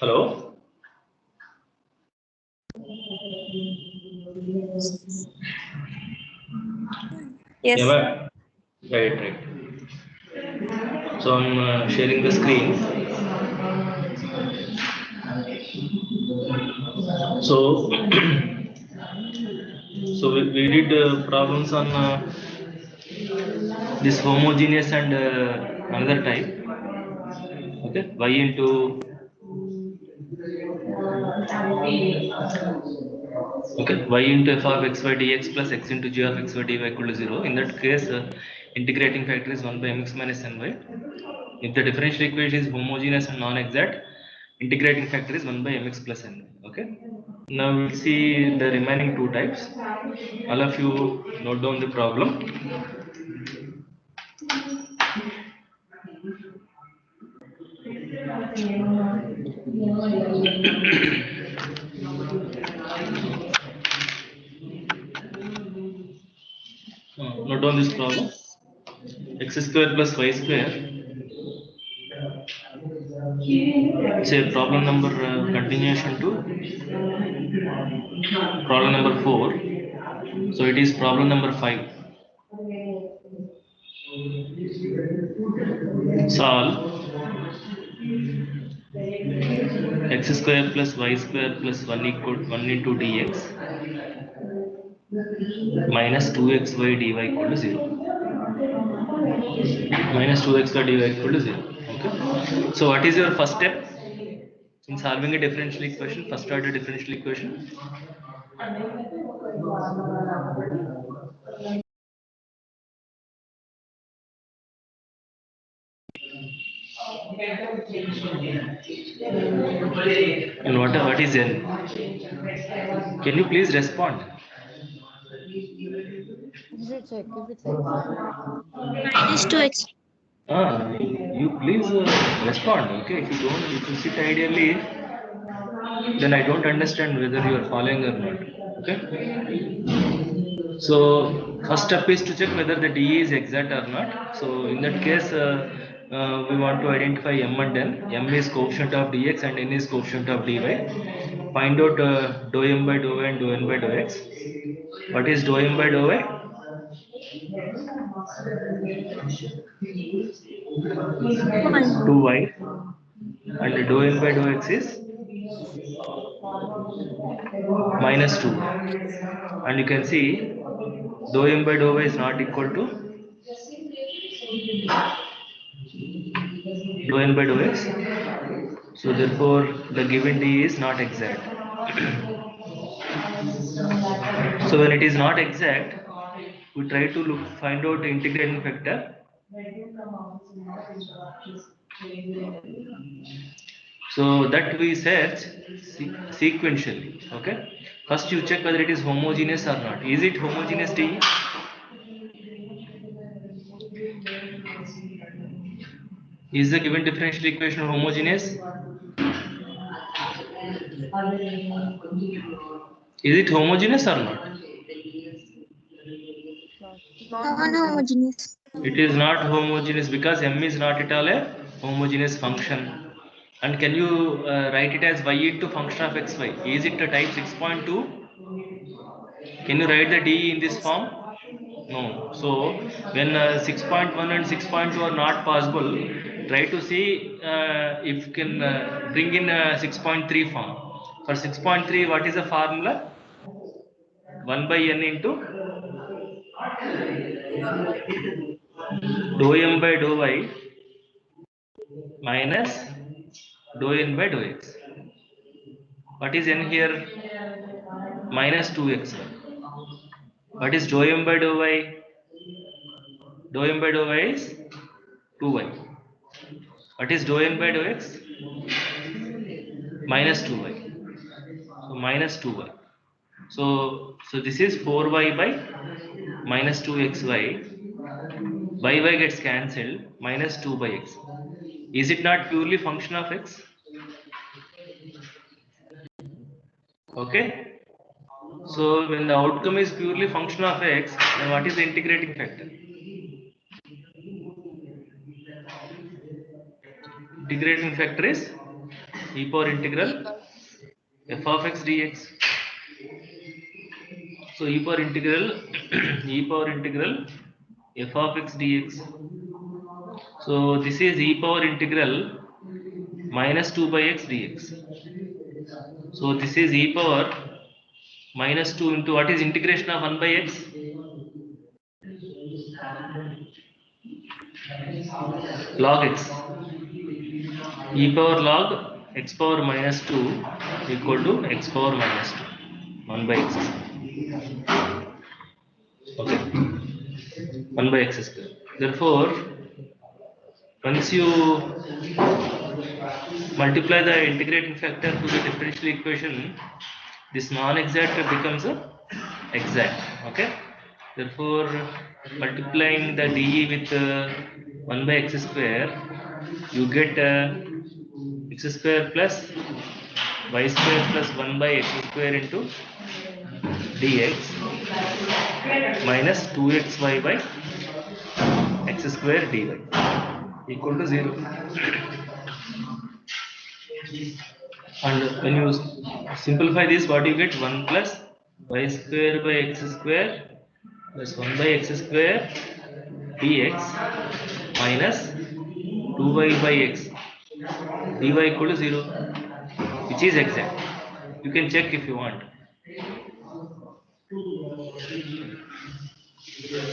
Hello? Yes. Yeah, right. So I'm sharing the screen. So, we did problems on this homogeneous and another type. Okay, y into y into f of x y dx plus x into g of x y dy equal to 0. In that case, integrating factor is 1 by mx minus ny. If the differential equation is homogeneous and non-exact, integrating factor is 1 by mx plus ny. Okay. Now we'll see the remaining two types. All of you note down the problem. Note down this problem. X square plus y square. It's a problem number continuation to problem number 4. So it is problem number 5. Solve x square plus y square plus 1 equal 1 into dx minus 2xy dy equal to 0. Minus 2xy dy equal to 0. Okay. So what is your first step in solving a differential equation? First order differential equation. And what is n? Can you please respond? Minus 2x. You please respond. Okay, if you sit ideally, then I don't understand whether you are following or not. Okay. So first step is to check whether the DE is exact or not. So in that case, we want to identify m and n. M is coefficient of dx and n is coefficient of dy. Find out dou m by dou y and dou n by dou x. What is dou m by dou y? 2y. And dou n by dou x is minus 2. And you can see dou m by dou y is not equal to dou n by dou x. So therefore the given d is not exact. So when it is not exact, we try to find out the integrating factor. So that we search sequentially. Okay. First you check whether it is homogeneous or not. Is it homogeneous D? Is the given differential equation homogeneous? Is it homogeneous or not? Non-homogeneous. It is not homogeneous because m is not at all a homogeneous function. And can you write it as y into function of xy? Is it a type 6.2? Can you write the d in this form? No. So when 6.1 and 6.2 are not possible, try to see if you can bring in 6.3 form. For 6.3, what is the formula? 1 by n into dou m by dou y minus dou n by dou x. What is n here? Minus 2x. What is dou m by dou y? Dou m by dou y is 2y. What is dou n by dou x? Minus 2y. So minus 2y. So this is 4y by minus 2xy. Y gets cancelled. Minus 2 by x. Is it not purely function of x? Okay. So when the outcome is purely function of x, then what is the integrating factor? Integrating factor is e power integral f of x dx. So e power integral e power integral f of x dx. So this is e power integral minus 2 by x dx. So this is e power minus 2 into what is integration of 1 by x? Log x. E power log x power minus 2 equal to x power minus 2. 1 by x. Okay. 1 by x square. Therefore, once you multiply the integrating factor to the differential equation, this non-exact becomes a exact. Okay. Therefore, multiplying the dE with 1 by x square, you get x square plus y square plus 1 by x square into dx minus 2xy by x square dy equal to 0. And when you simplify this, what you get? 1 plus y square by x square plus 1 by x square dx minus 2y by x dy equal to 0, which is exact. You can check if you want.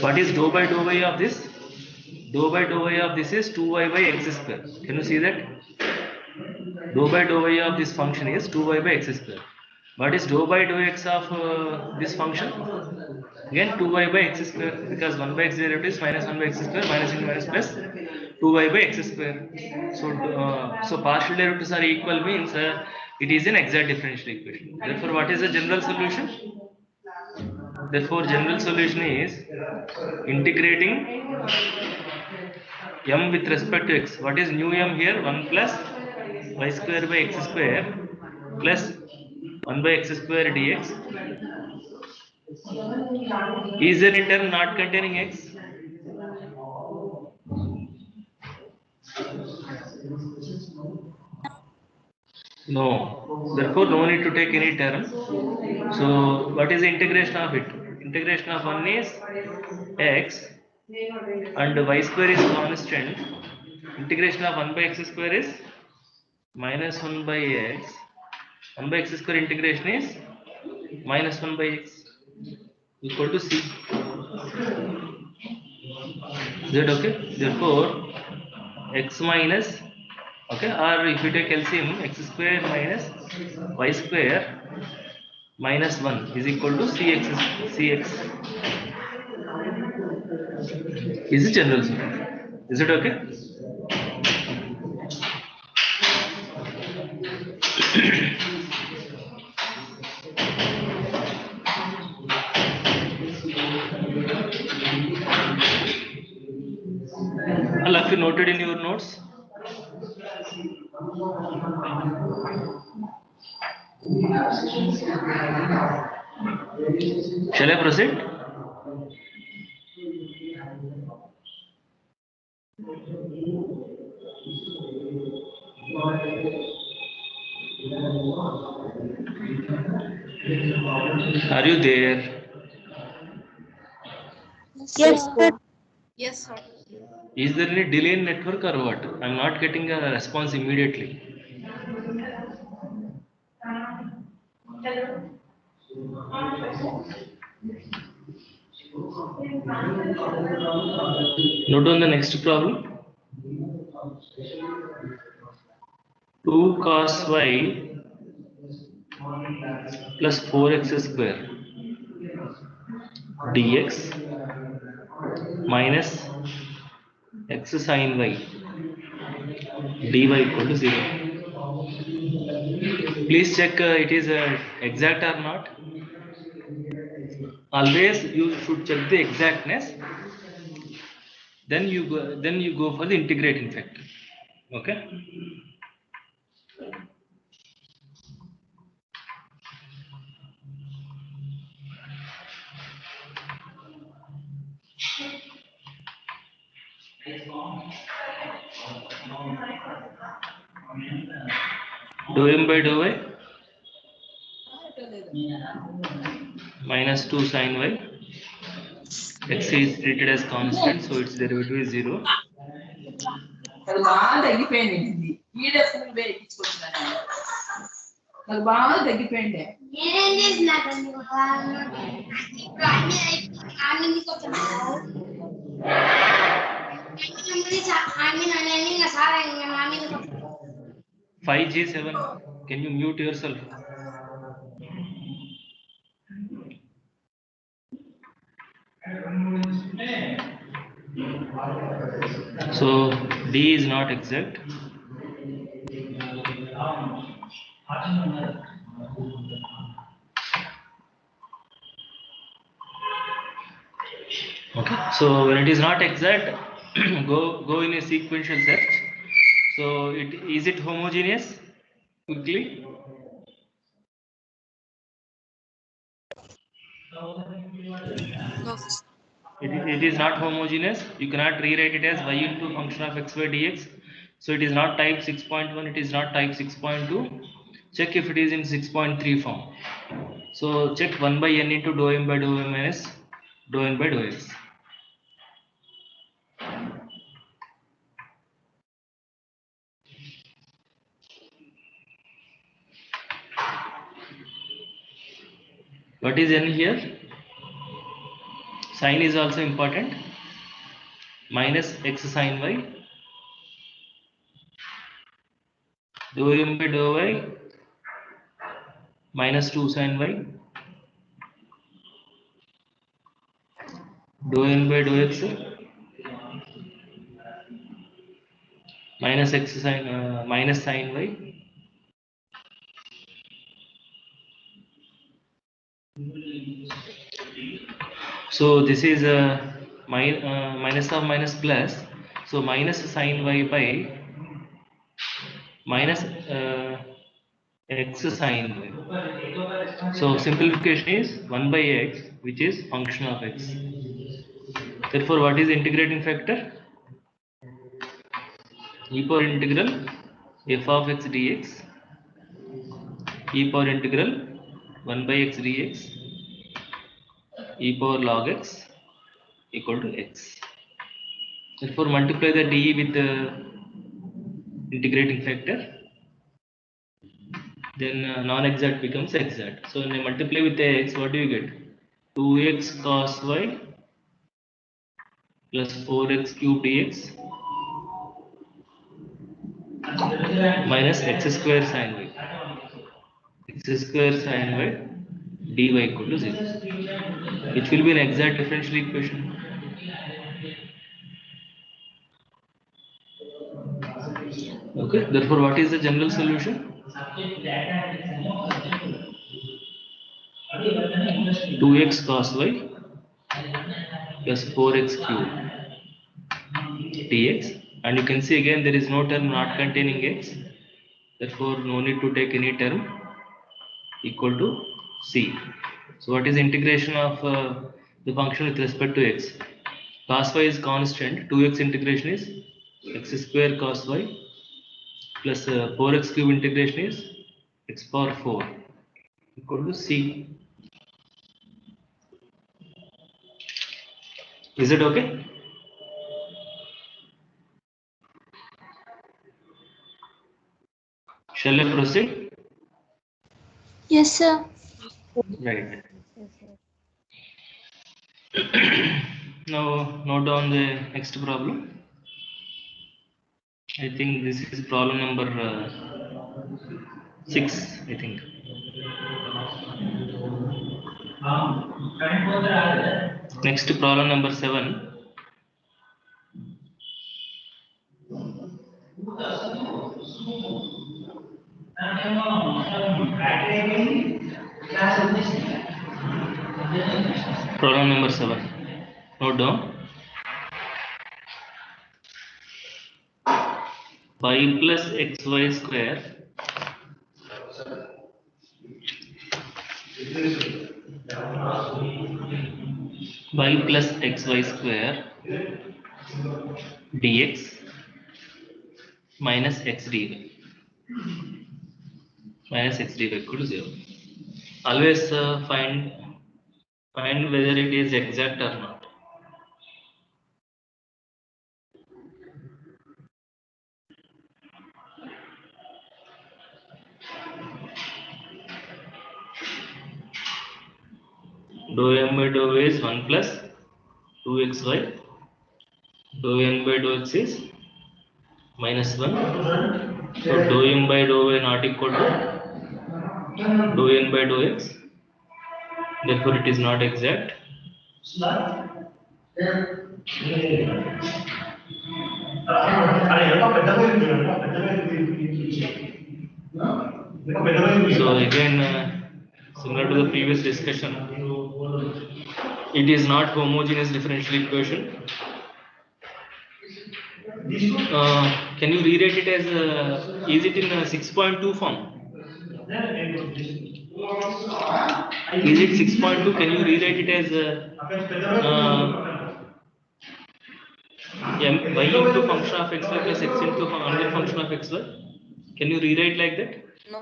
What is dou by dou y of this? Dou by dou y of this is 2y by x square. Can you see that? Dou by dou y of this function is 2y by x square. What is dou by dou x of this function? Again 2y by x square, because 1 by x derivative is minus 1 by x square, minus into minus plus 2y by x square. So partial derivatives are equal means it is an exact differential equation. Therefore, what is the general solution? Therefore, general solution is integrating m with respect to x. What is new m here? 1 plus y square by x square plus 1 by x square dx. Is there a term not containing x? No. Therefore, no need to take any term. So, what is the integration of it? Integration of 1 is x and y square is constant. Integration of 1 by x square is minus 1 by x. 1 by x square integration is minus 1 by x equal to c. Is that okay? Therefore, x minus, okay, or if you take LCM, x square minus y square minus 1 is equal to cx is the general solution. Is it okay? All of you noted in your notes? Shall I proceed? Are you there? Yes, sir. Yes, sir. Is there any delay in network or what? I'm not getting a response immediately. Note on the next problem. 2 cos y plus 4x square dx minus x sin y dy equal to 0. Please check it is exact or not. Always you should check the exactness. Then you go for the integrating factor. Okay. Dou m by dou y minus 2 sin y. X is treated as constant, so its derivative is 0. అది బాగా తగ్గిపోయింది ఇది ఈడే school పోయి ఎక్కించుకొచ్చినాను నాకు బాగా తగ్గిపోయింది నేనేం చేసినా కానీ ఇప్పుడు అన్ని ఆనంది కొంచెం ఇంకా సారా ఇంకా Nani 5G7, can you mute yourself? So D is not exact. Okay, so when it is not exact, go in a sequential search. So is it homogeneous? Quickly. No. It is not homogeneous. You cannot rewrite it as y into function of x by dx. So it is not type 6.1. It is not type 6.2. Check if it is in 6.3 form. So check 1 by n into dou m by dou m minus dou n by dou x. What is n here? Sign is also important. Minus x sin y dou m by dou y minus 2 sin y dou n by dou x minus x sin minus sin y so this is minus of minus plus, so minus sin y by minus x sin y. So simplification is 1 by x, which is function of x. Therefore what is integrating factor? E power integral f of x dx, e power integral 1 by x dx, e power log x equal to x. Therefore multiply the dE with the integrating factor, then non-exact becomes exact. So when I multiply with x, what do you get? 2x cos y plus 4x cube dx minus x square sin y. X square sin y dy equal to 0, which will be an exact differential equation. Okay, therefore what is the general solution? 2x cos y plus 4x cube dx, and you can see again there is no term not containing x, therefore no need to take any term, equal to c. So what is integration of the function with respect to x? Cos y is constant, 2x integration is x square cos y plus 4x cube integration is x power 4 equal to c. Is it okay? Shall I proceed? Yes, sir. Right. Now note down the next problem. I think this is problem number 6, I think. Next problem number 7. Problem number 7. Note down. Y plus xy square y plus xy square dx minus x dy. minus x dy equal to 0. Always find whether it is exact or not. Dou m by dou y is 1 plus 2xy. Dou n by dou x is minus 1. So dou m by dou y not equal to dou n by dou x. Therefore, it is not exact. So again, similar to the previous discussion, it is not homogeneous differential equation. Can you rewrite it as is it in 6.2 form? Is it 6.2? Can you rewrite it as y into function of xy plus x into another function of xy? Can you rewrite like that? No.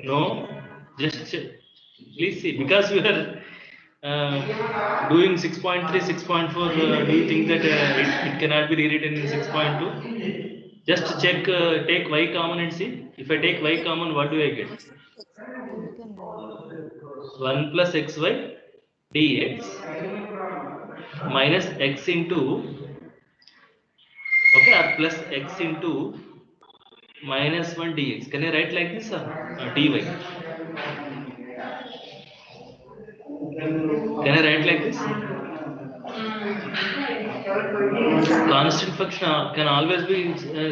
No, just please see, because we are doing 6.3, 6.4. Do you think that it cannot be rewritten in 6.2? Just check, take y common and see. If I take y common, what do I get? 1 plus xy dx minus x into, okay, or plus x into minus 1 dx. Can I write like this? Dy. Can I write like this? Constant function can always be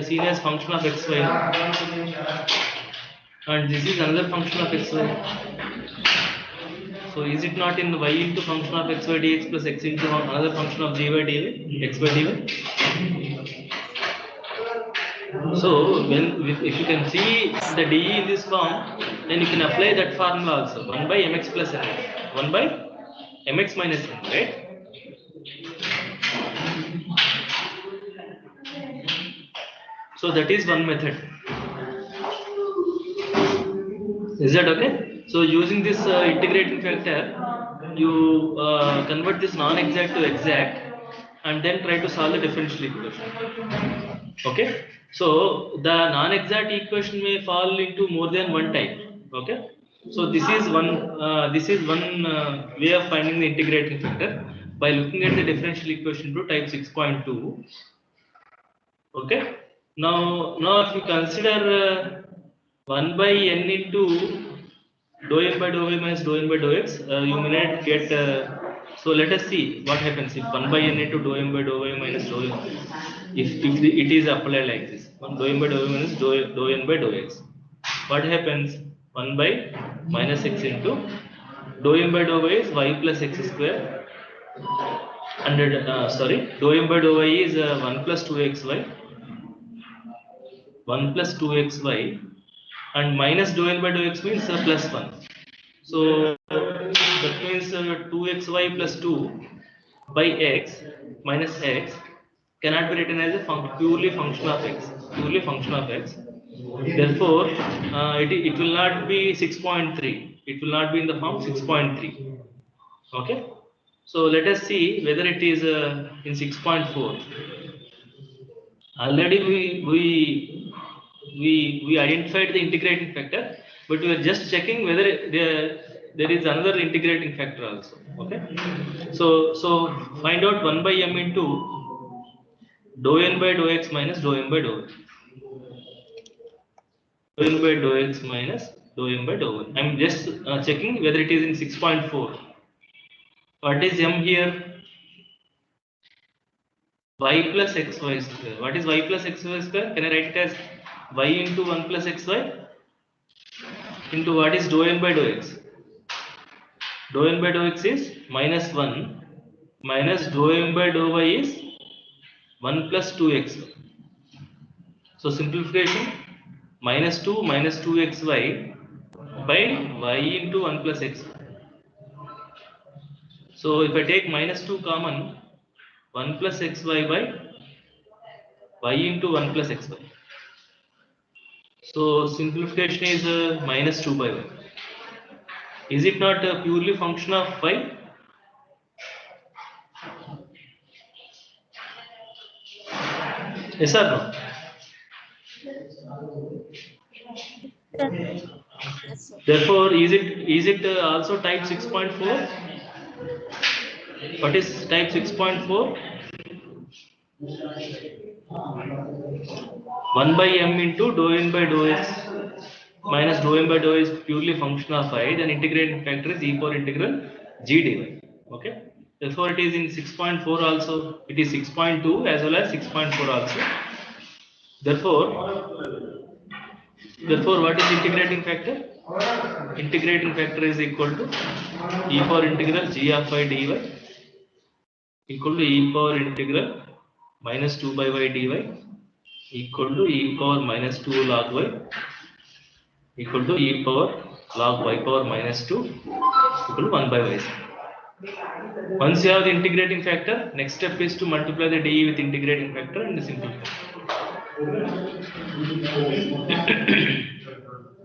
seen as function of xy, and this is another function of xy. So is it not in y into function of xy dx plus x into another function of gy dy, x by dy? So if you can see the dE in this form, then you can apply that formula also. 1 by mx plus n, 1 by mx minus n, right? So that is one method. Is that okay? So using this integrating factor, you convert this non-exact to exact, and then try to solve the differential equation. Okay. So the non-exact equation may fall into more than one type. Okay. So this is one way of finding the integrating factor by looking at the differential equation to type 6.2. Okay. Now if you consider 1 by n into dou m by dou y minus dou n by dou x, you may not get. So let us see what happens if 1 by n into dou m by dou y minus dou m. If it is applied like this, dou m by dou y minus dou n by dou x, what happens? 1 by minus x into dou m by dou y is y plus x square. And dou m by dou y is 1 plus 2xy. 1 plus 2xy, and minus dou n by dou x means plus 1. So that means 2xy plus 2 by x minus x cannot be written as a purely function of x. Purely function of x. Therefore, it will not be 6.3. It will not be in the form 6.3. Okay. So let us see whether it is in 6.4. Already we identified the integrating factor, but we are just checking whether there is another integrating factor also. Okay. So find out 1 by m into dou n by dou x minus dou m by dou y. Dou n by dou x minus dou m by dou y. I am just checking whether it is in 6.4. What is m here? Y plus xy square. What is y plus xy square? Can I write it as y into 1 plus xy into what is dou n by dou x? Dou n by dou x is minus 1 minus dou m by dou y is 1 plus 2x. So simplification, minus 2xy by y into 1 plus x. So if I take minus 2 common, 1 plus xy by y into 1 plus xy. So simplification is minus 2 by y. Is it not a purely function of y? Yes or no? Yes, sir. Therefore, is it also type 6.4? What is type 6.4? 1 by m into dou n by dou x minus dou m by dou is purely function of I. Then integrating factor is e power integral g dy. Okay. Therefore, it is in 6.4 also. It is 6.2 as well as 6.4 also. Therefore, what is integrating factor? Integrating factor is equal to e power integral g of y dy equal to e power integral minus 2 by y dy equal to e power minus 2 log y equal to e power log y power minus 2 equal to 1 by y. Once you have the integrating factor, next step is to multiply the dE with integrating factor and simplify.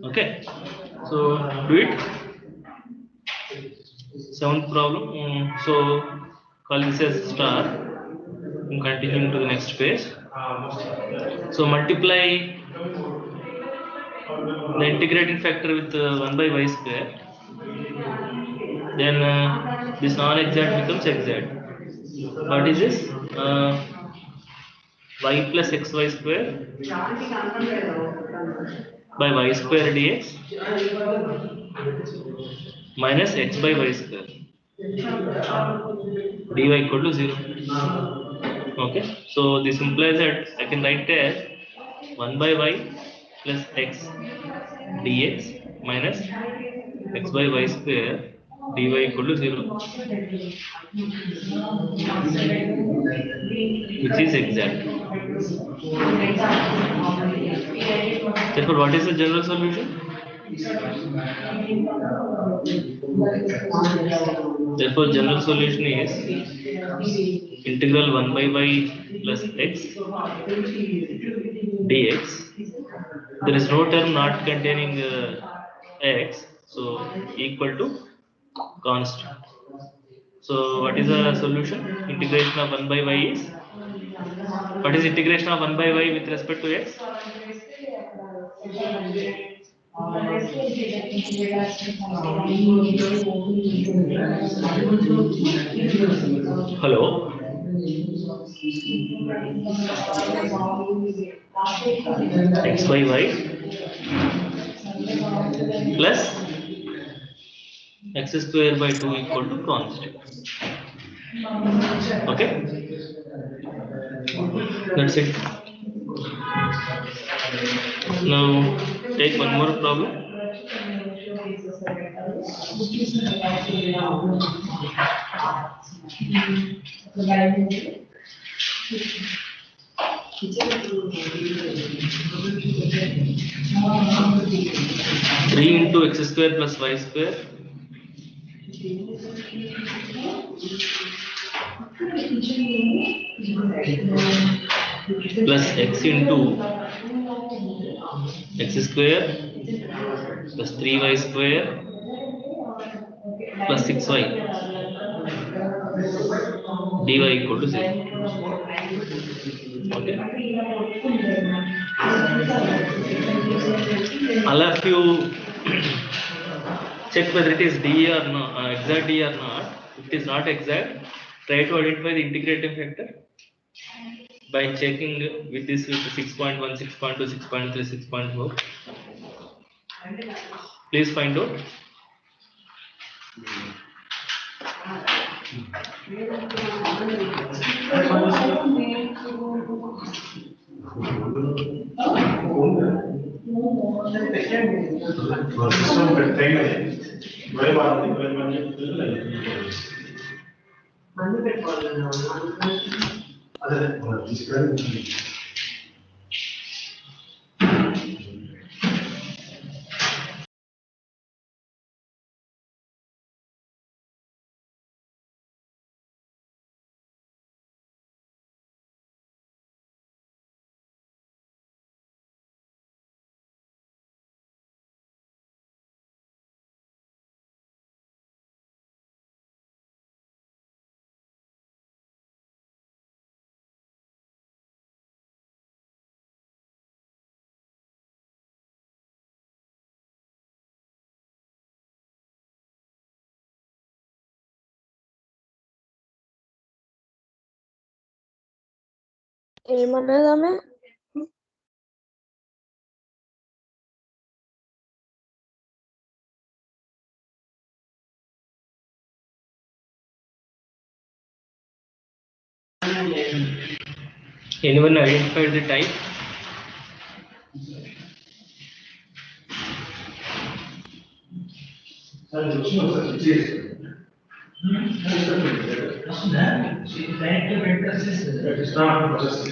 Okay, so do it. Seventh problem. So call this as star. I'm continuing to the next page. So multiply the integrating factor with 1 by y square. Then this non-exact becomes exact. What is this? Y plus xy square by y square dx minus x by y square dy equal to 0. Okay, so this implies that I can write as 1 by y plus x dx minus x by y square dy equal to 0, which is exact. Therefore, what is the general solution? Therefore, general solution is integral 1 by y plus x dx. There is no term not containing x, so equal to constant. So what is the solution? Integration of 1 by y is, what is integration of 1 by y with respect to x? Hello. X by y plus x square by 2 equal to constant. Okay, that's it. Now take one more problem. Three into x square plus y square plus x into x square plus 3y square plus 6y dy equal to 0. Okay, I'll have you check whether it is d or not, exact d or not. If it is not exact, try to identify the integrating factor by checking with this with 6.1, 6.2, 6.3, 6.4. Please find out. ఏమన్నదామె Anyone identified the type?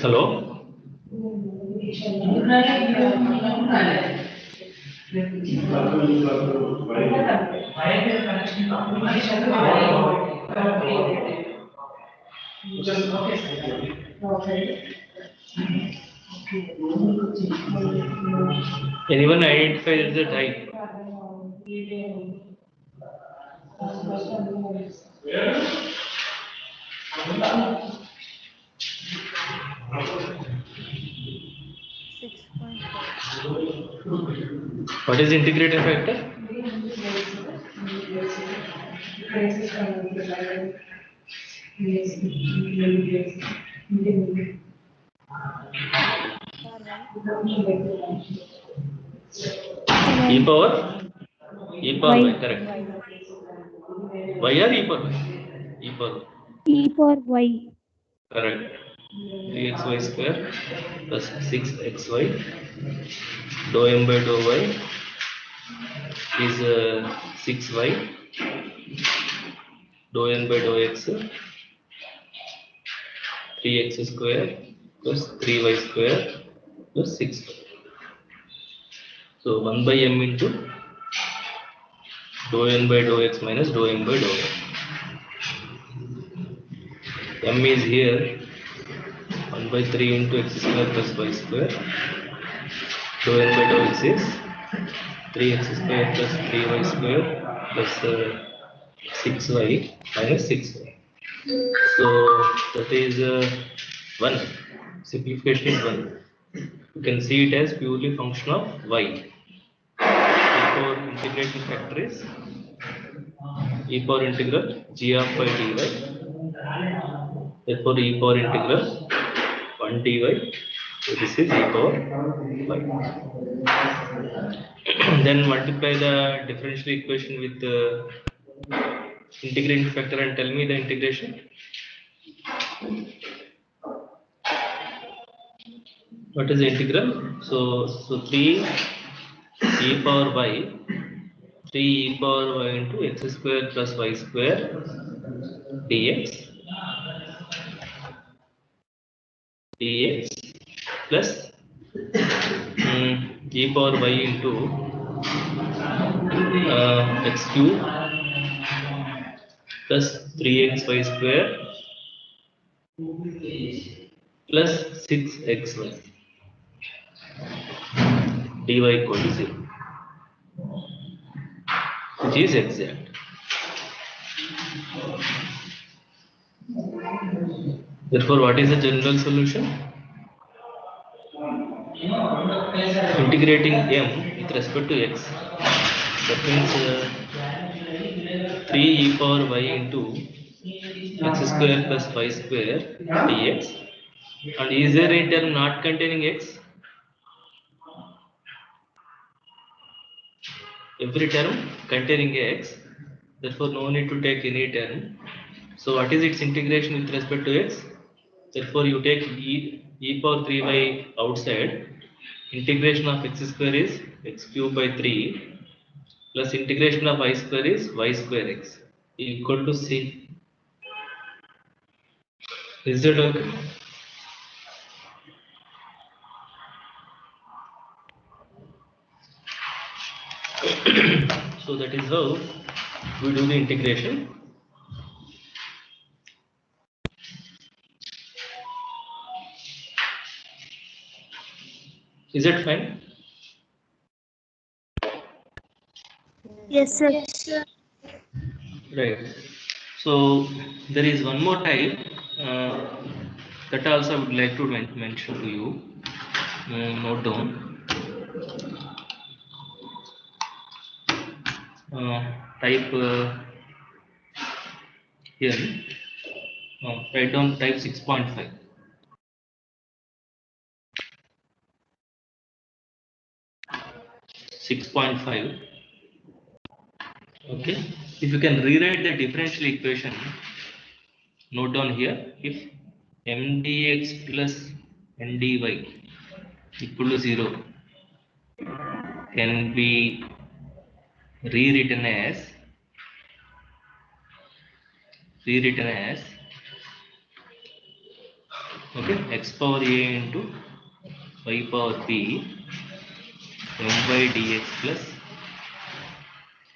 Hello? Anyone identified the type? What is integrating factor? E power y, correct. Y or e power y? E power. E for y. Correct. 3xy square plus 6xy dou m by dou y is 6y dou n by dou x 3x square plus 3y square plus 6y. So 1 by m into dou n by dou x minus dou m by dou y. M is here 1 by 3 into x square plus y square. Dou n by dou x is 3x square plus 3y square plus 6y minus 6y. So that is 1. Simplification is 1. You can see it as purely function of y. Therefore, integration factor is e power integral g of y dy. Therefore, e power integral 1 dy. So this is e power y. Then multiply the differential equation with the integrating factor and tell me the integration. What is the integral? So 3 e power y, 3 e power y into x square plus y square dx plus e power y into x cube plus 3xy square plus 6xy dy equal to 0, which is exact. Therefore, what is the general solution? Integrating m with respect to x. That means 3 e power y into x square plus y square dx. And is there a term not containing x? Every term containing x. Therefore, no need to take any term. So, what is its integration with respect to x? Therefore, you take e power 3y outside. Integration of x square is x cube by 3 plus integration of y square is y square x equal to c. Is it okay? So that is how we do the integration. Is it fine? Yes, sir. Right. So there is one more type that also I would like to mention to you. Note down. Type here. Write down type 6.5. 6.5. Okay, if you can rewrite the differential equation, note down here, if mdx plus ndy equal to 0 can be rewritten as okay, x power a into y power b my dx plus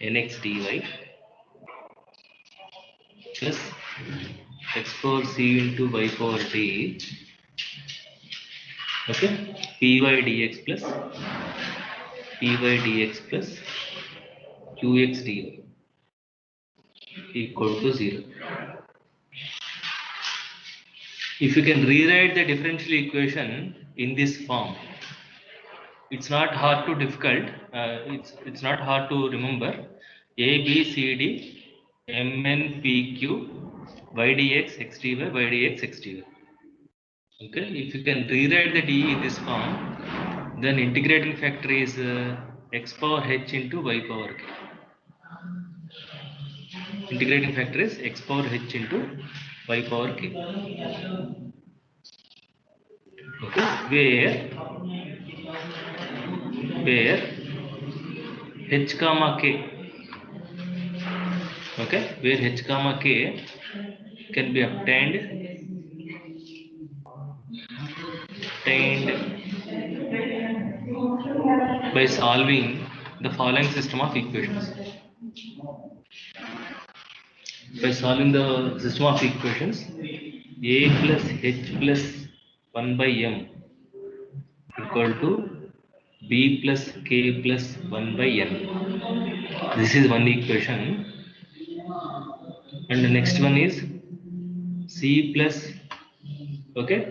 nx dy plus x power c into y power d, okay, py dx plus qx dy equal to 0. If you can rewrite the differential equation in this form, it's not hard to difficult. It's not hard to remember. A B C D M N P Q y dx x dy y dx x dy. Okay, if you can rewrite the d in this form, then integrating factor is x power h into y power k. Integrating factor is x power h into y power k. Okay, where h comma k, okay, where h comma k can be obtained by solving the following system of equations. By solving the system of equations, a plus h plus 1 by m equal to b plus k plus 1 by n. This is one equation, and the next one is c plus, okay,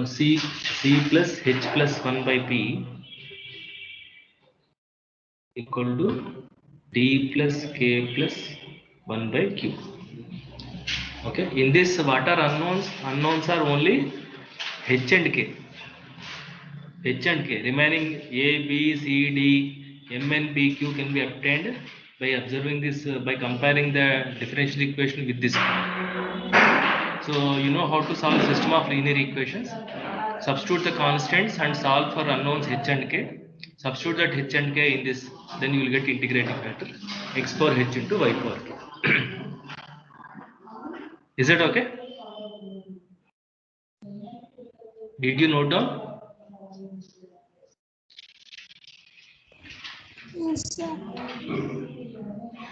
c plus h plus 1 by p equal to d plus k plus 1 by q. Okay, in this what are unknowns? Unknowns are only h and k. H and k, remaining a b c d m n p q can be obtained by observing this, by comparing the differential equation with this one. So you know how to solve system of linear equations. Substitute the constants and solve for unknowns h and k. Substitute that h and k in this, then you will get integrating factor x power h into y power k. Is that okay? Did you note down? Yes, sir.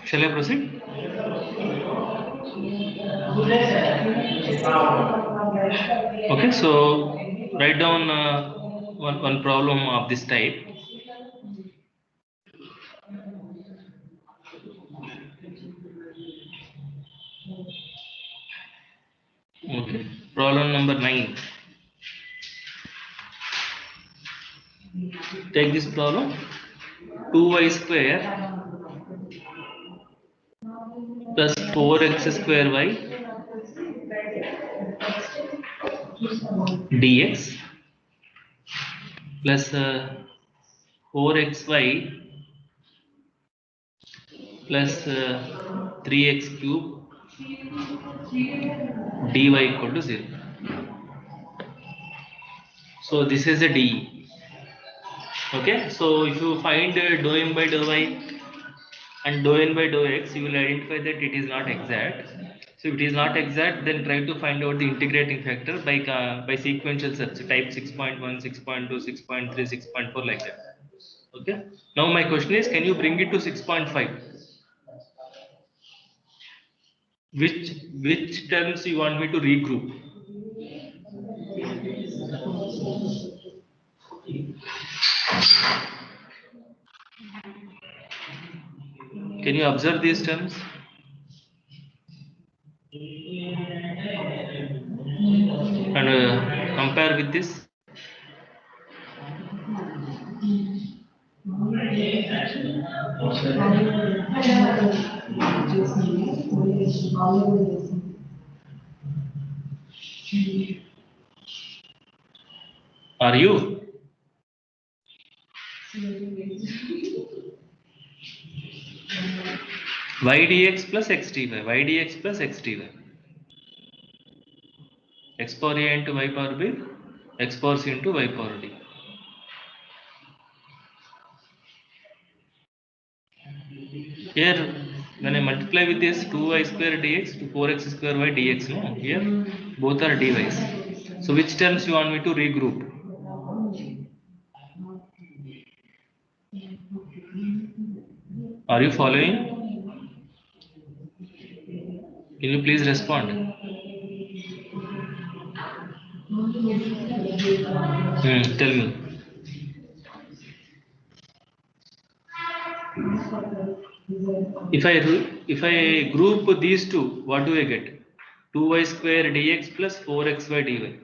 Shall I proceed? Okay, so write down one problem of this type. Okay, problem number 9. Take this problem. 2y square plus 4x square y dx plus 4xy plus 3x cube dy equal to 0. So this is a d. Okay, so if you find dou m by dou y and dou n by dou x, you will identify that it is not exact. So if it is not exact, then try to find out the integrating factor by sequential search, type 6.1, 6.2, 6.3, 6.4 like that. Okay. Now my question is, can you bring it to 6.5? Which terms you want me to regroup? Can you observe these terms and compare with this? Are you? y dx plus x dy, y dx plus x dy, x power a into y power b, x power c into y power d. Here, when I multiply with this 2y square dx to 4x square y dx, no, here both are dy's. So which terms you want me to regroup? Are you following? Can you please respond? Tell me. If I group these two, what do I get? 2y square dx plus 4xy dy.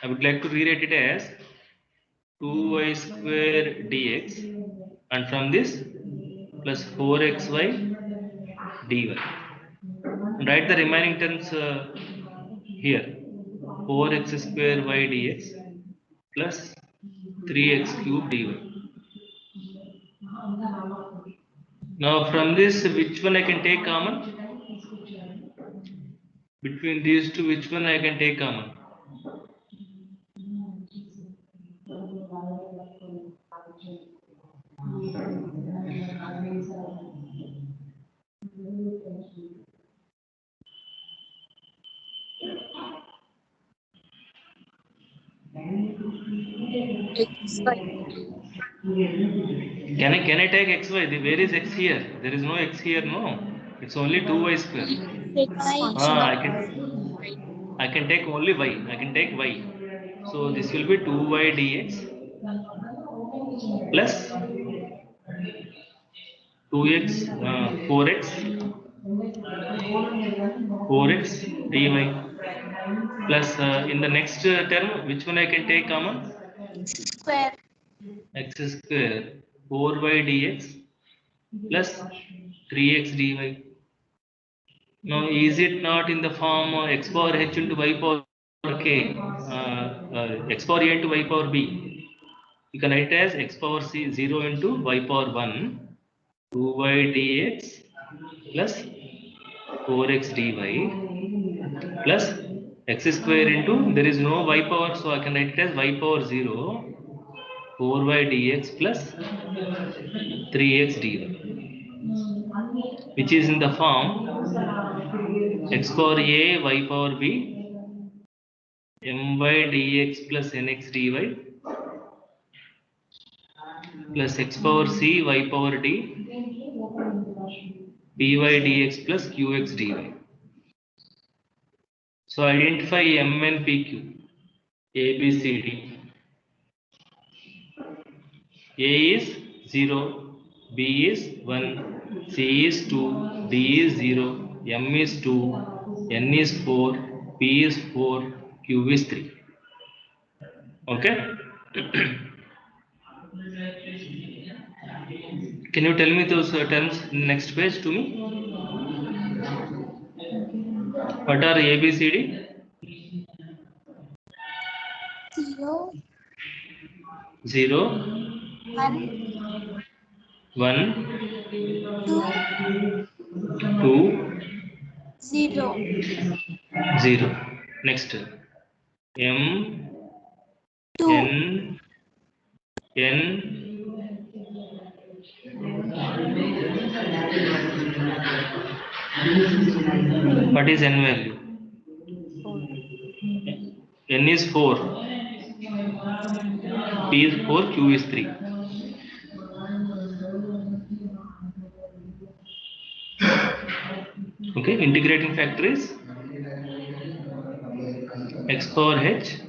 I would like to rewrite it as 2y square dx and from this plus 4xy dy. Write the remaining terms here. 4x square y dx plus 3x cube dy. Now from this, which one I can take common? Between these two, which one I can take common? Can I take xy? Where is x here? There is no x here, no. It's only 2y square. I can take only y. I can take y. So this will be 2y dx plus 2x 4x dy plus in the next term, which one I can take common? Square. X square 4y dx plus 3x dy. Now, is it not in the form x power h into y power k, x power a into y power b? You can write it as x power c 0 into y power 1, 2y dx plus 4x dy plus x square into, there is no y power, so I can write it as y power 0, 4y dx plus 3x dy, which is in the form x power a y power b my dx plus nx dy plus x power c y power d by dx plus qx dy. So identify m and pq, a b c d. A is 0, b is 1, c is 2, d is 0, m is 2, n is 4, p is 4, q is 3. Okay. Can you tell me those terms in the next page to me? What are A, B, C, D? 0, 0, 1, 1, 2, 2, 0. 0. Next. M, 2, N, N, what is N value? N is 4, P is 4, Q is 3. Okay, integrating factor is x power h,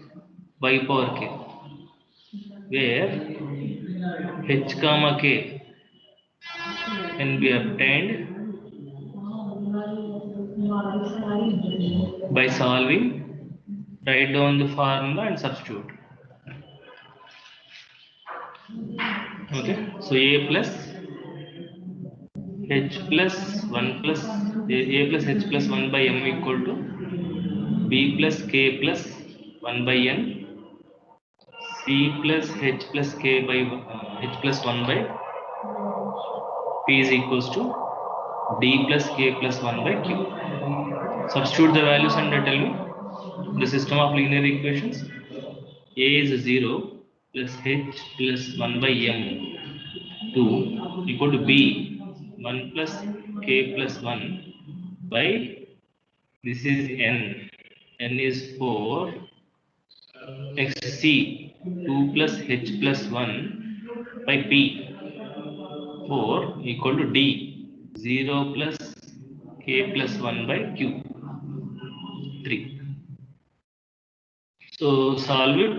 y power k, where h comma k can be obtained by solving, write down the formula and substitute. Okay, so a plus h plus 1 plus a plus h plus 1 by m equal to b plus k plus 1 by n, c plus h plus k by h plus 1 by p is equals to d plus k plus 1 by q. Substitute the values and tell me the system of linear equations. A is 0 plus h plus 1 by m 2 equal to b 1 plus k plus 1 by, this is n is 4 xc 2 plus h plus 1 by p 4 equal to d 0 plus k plus 1 by q 3. So solve it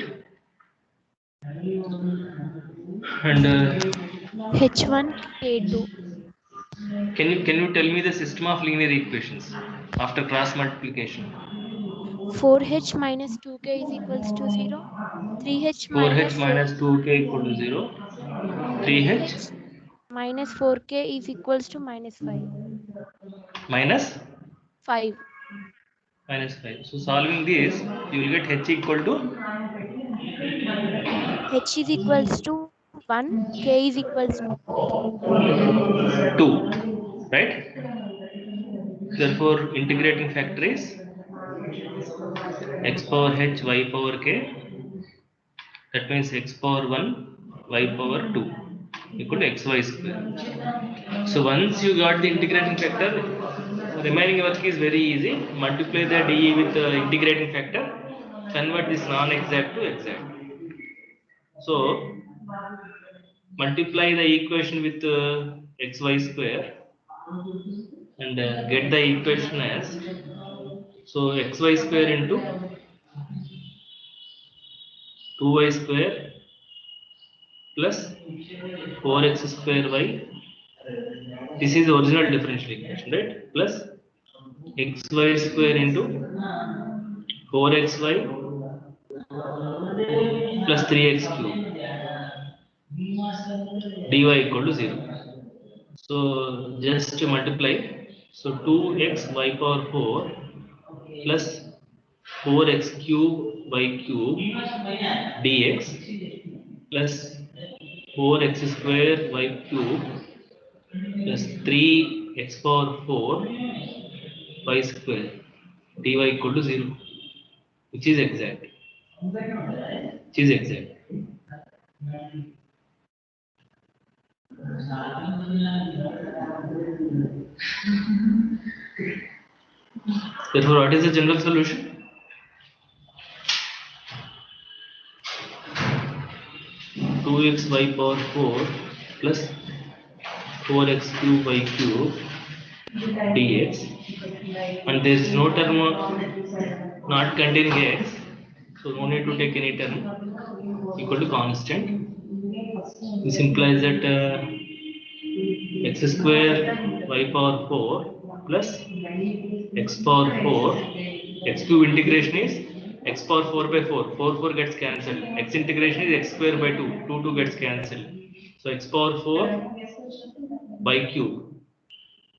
and H1 K2 can you tell me the system of linear equations after cross multiplication? 4H minus 2K is equals to 0. 3H 4h minus 4 minus 2k equal to 0. 3h 3H minus 4K is equals to minus 5. minus 5. 5. So solving this, you will get h equal to H is equals to 1. K is equals to 2, right? Therefore, integrating factor is x power h y power k. That means x power 1 y power 2 equal to xy square. So once you got the integrating factor, remaining work is very easy. Multiply the dE with the integrating factor, convert this non-exact to exact. So multiply the equation with xy square and get the equation as, so xy square into 2y square plus 4x square y, this is the original differential equation, right? Plus xy square into 4xy plus 3x cube dy equal to 0. So just multiply. So 2x y power 4 plus 4x cube y cube dx plus 4x square y cube plus 3x power 4 y square dy equal to 0, which is exact. Which is exact. Therefore, what is the general solution? Two x y power 4 plus 4x cube y cube dx, and there is no term not containing x, so no need to take any term, equal to constant. This implies that x square y power 4 plus x power 4, x cube integration is x power 4 by 4, 4 gets cancelled, x integration is x square by 2, 2 gets cancelled, so x power 4 by cube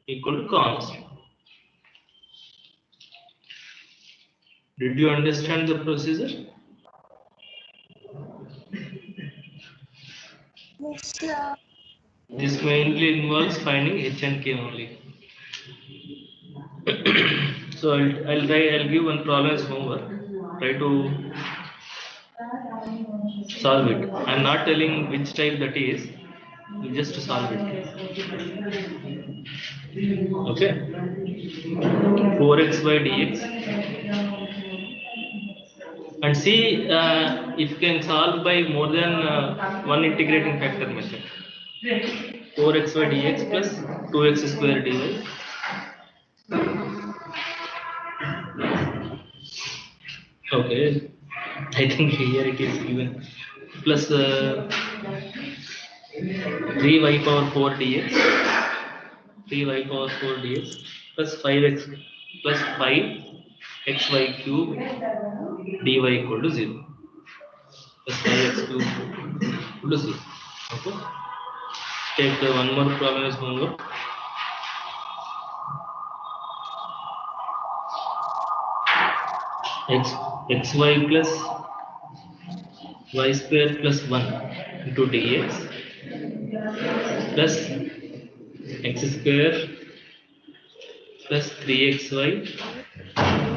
equal to constant. Did you understand the procedure? Yes, sir. This mainly involves finding h and k only. So I'll give one problem as homework. Try to solve it. I'm not telling which type that is. You just solve it. Okay. 4x by dx. And see if you can solve by more than one integrating factor method. 4x by dx plus 2x square dy. Okay. I think here it is given. Plus 3y power 4 dx. 3y power 4 dx plus 5x plus 5xy cube dy equal to 0. Plus 5x cube equal to 0. Okay. Take one more problem as homework. xy plus y square plus 1 into dx plus x square plus 3xy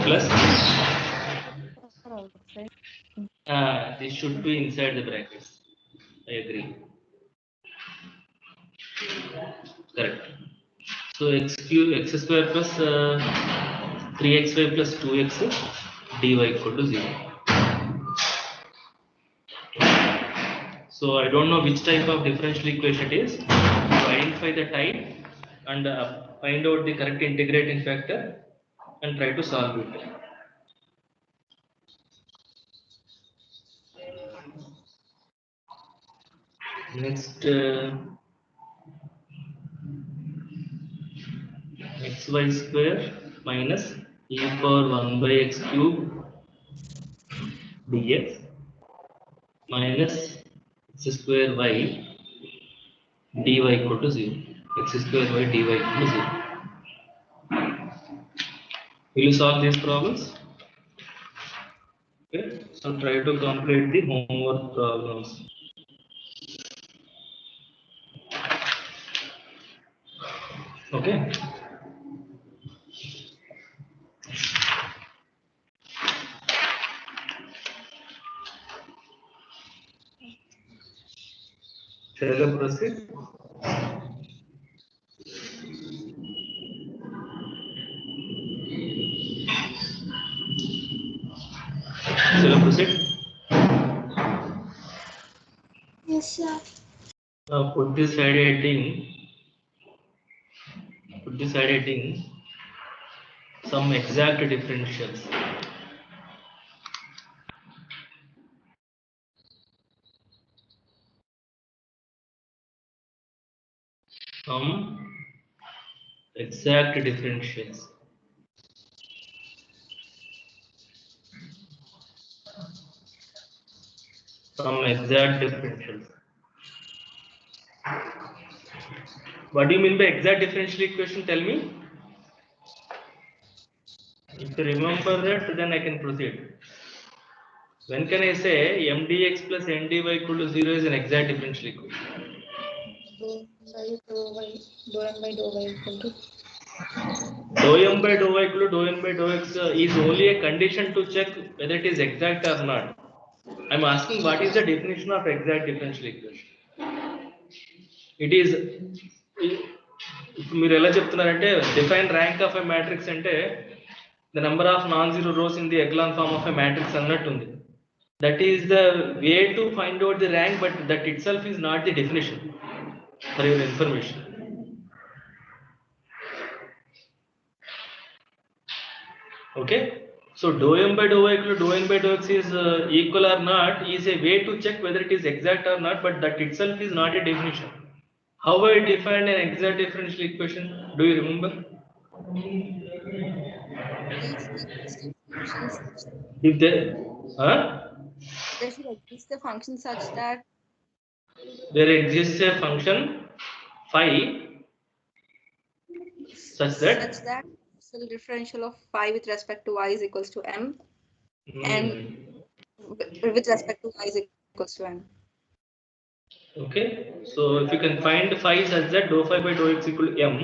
plus this should be inside the brackets. I agree. Correct. So x square plus 3xy plus 2x dy equal to 0. So I don't know which type of differential equation it is. To identify the type and find out the correct integrating factor and try to solve it. Next, xy square minus e power 1 by x cube dx minus x square y dy equal to 0. X square y dy equal to 0. Will you solve these problems? Okay, so try to complete the homework problems. Okay. Shall I proceed? Shall I proceed? Yes, sir. Put this side heading. Put this side heading. Some exact differentials. Some exact differentials. Some exact differentials. What do you mean by exact differential equation? Tell me. If you remember that, then I can proceed. When can I say m dx plus n dy equal to 0 is an exact differential equation? Dou m by dou y equal to Dou m by dou y equal to dou n by dou x is only a condition to check whether it is exact or not. I'm asking what is the definition of exact differential equation? It is, మీరు ఎలా చెప్తున్నారంటే define rank of a matrix అంటే the number of non-zero rows in the echelon form of a matrix అన్నట్టుంది. That is the way to find out the rank, but that itself is not the definition. For your information. Okay. So dou m by dou y equal to dou n by dou x is equal or not is a way to check whether it is exact or not, but that itself is not a definition. How I define an exact differential equation? Do you remember? If there should exist a function such that there exists a function phi such that the differential of phi with respect to y is equals to m and with respect to y is equals to n. Okay, so if you can find phi such that dou phi by dou x equal to m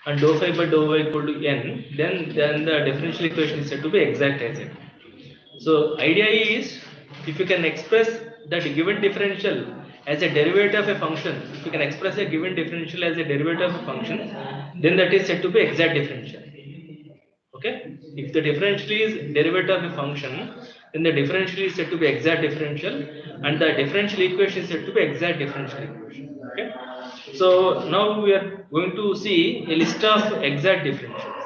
and dou phi by dou y equal to n, then the differential equation is said to be exact as it. So idea is, if you can express that given differential as a derivative of a function, if you can express a given differential as a derivative of a function, then that is said to be exact differential. Okay, if the differential is derivative of a function, then the differential is said to be exact differential, and the differential equation is said to be exact differential equation. Okay, so now we are going to see a list of exact differentials.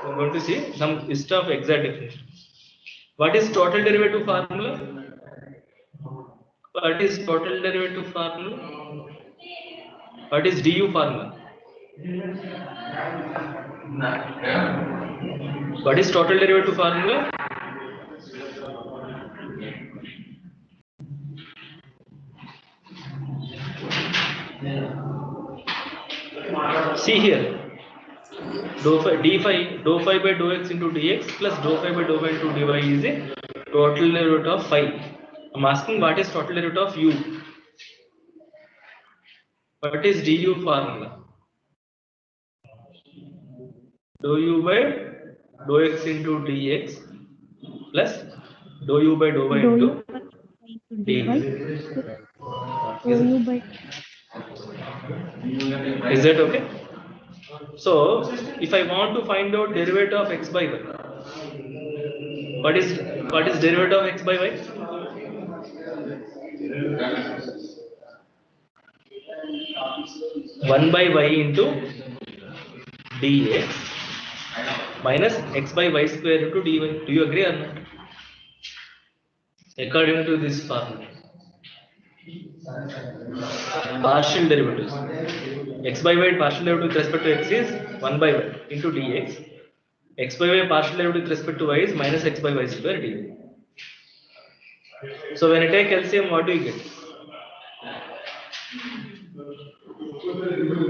We are going to see some list of exact differentials. What is total derivative formula? What is total derivative formula? What is du formula? What is total derivative formula? See here, dou phi by dou x into dx plus dou phi by dou y into dy is a total derivative of phi. I'm asking what is total derivative of u? What is du formula? dou u by dou x into dx plus dou u by dou y dou into u by into dy. dy dou u by Is that okay? So if I want to find out derivative of x by y, what is derivative of x by y? One by y into dx minus x by y square into dy. Do you agree or not? According to this formula, partial derivatives. X by y partial derivative with respect to x is 1 by y into dx. X by y partial derivative with respect to y is minus x by y square dy. So when I take LCM, what do you get?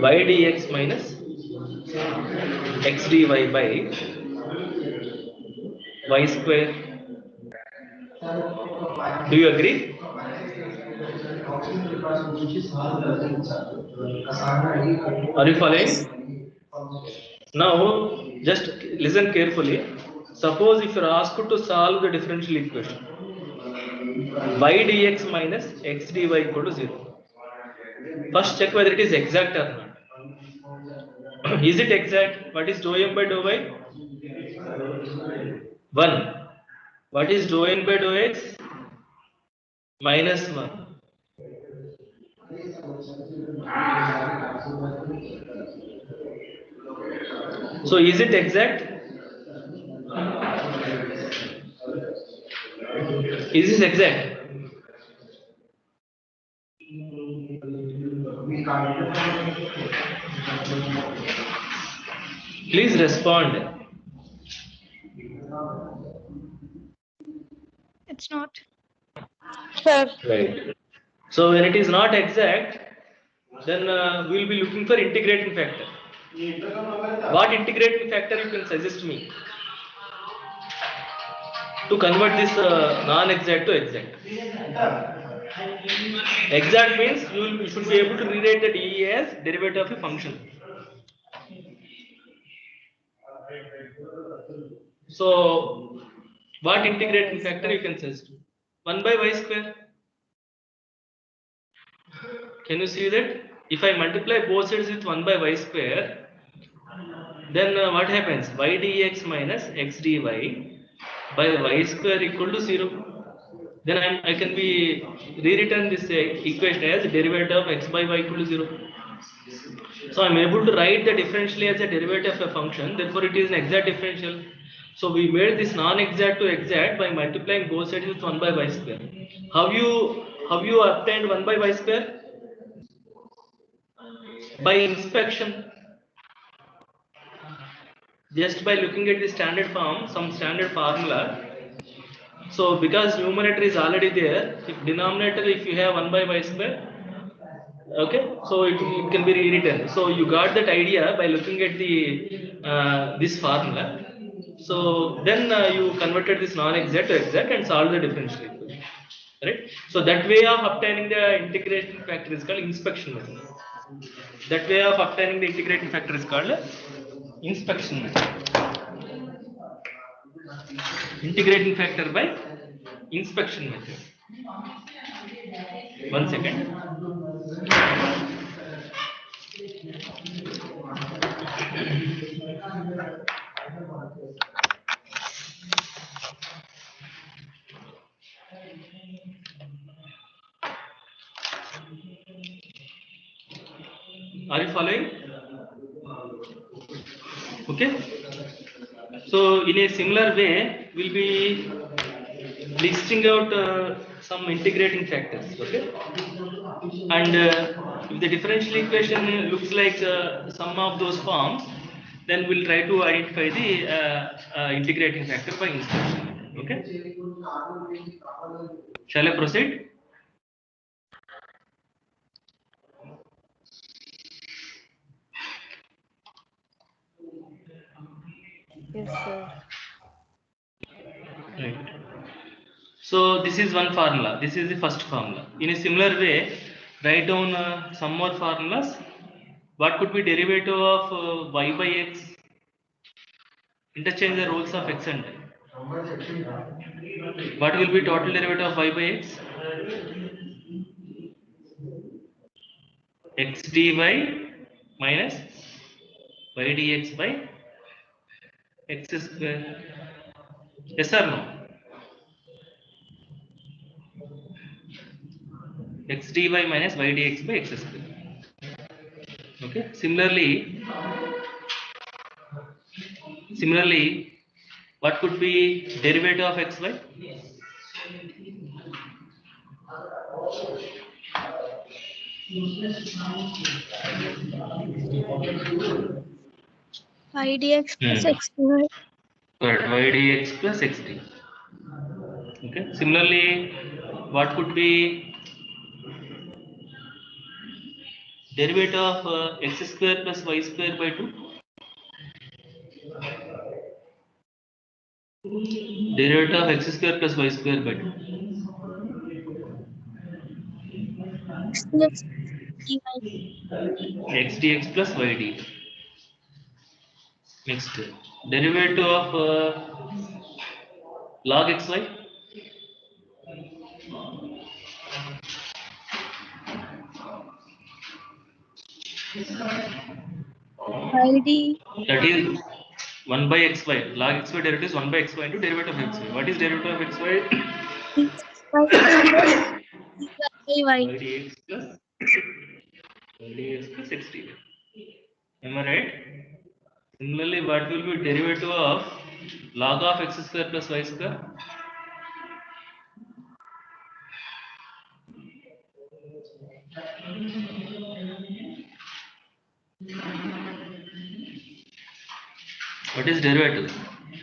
Y dx minus x dy by y square. Do you agree? Are you Yes. following? Now, just listen carefully. Suppose if you are asked to solve the differential equation, y dx minus x dy equal to 0. First check whether it is exact or not. Is it exact? What is dou m by dou y? 1. What is dou n by dou x? Minus 1. So is it exact? Is this exact? Please respond. It's not. sir. Right. So when it is not exact, then we will be looking for integrating factor. What integrating factor you can suggest me to convert this non-exact to exact? Exact means you should be able to rewrite the DE as derivative of a function. So what integrating factor you can suggest? 1 by y square. Can you see that? If I multiply both sides with 1 by y square, then what happens? Y dx minus x dy by y square equal to 0. Then I can be rewritten this equation as derivative of x by y equal to 0. So I'm able to write the differential as a derivative of a function. Therefore, it is an exact differential. So we made this non-exact to exact by multiplying both sides with 1 by y square. How you obtained 1 by y square? By inspection. Just by looking at the standard form, some standard formula. So because numerator is already there, if denominator if you have 1 by y square, okay, so it can be rewritten. So you got that idea by looking at the this formula. So then you converted this non-exact to exact and solved the differential equation, right? So that way of obtaining the integration factor is called inspection method. That way of obtaining the integrating factor is called inspection method. Integrating factor by inspection method. 1 second. Are you following? Okay. So in a similar way, we'll be listing out some integrating factors. Okay. And if the differential equation looks like some of those forms, then we'll try to identify the integrating factor by inspection. Okay. Shall I proceed? Yes, sir. Right. So this is one formula. This is the first formula. In a similar way, write down some more formulas. What could be derivative of y by x? Interchange the roles of x and y. What will be total derivative of y by x? X dy minus y dx by x square. Yes or no? X dy minus y dx by x square. Okay. Similarly, what could be derivative of xy? y dx plus Hmm. x square. Correct. Y dx plus x dy. Okay. Similarly, what could be derivative of x square plus y square by 2? Derivative of x square plus y square by 2. X plus dy. X dx plus y dx. Next, derivative of log xy. Y d That is 1 by xy. Log xy derivative is 1 by xy into derivative of xy. What is derivative of xy? dx by x plus dy by y. Y dx plus y dx plus x dy. Am I right? Similarly, what will be derivative of log of x square plus y square? What is derivative?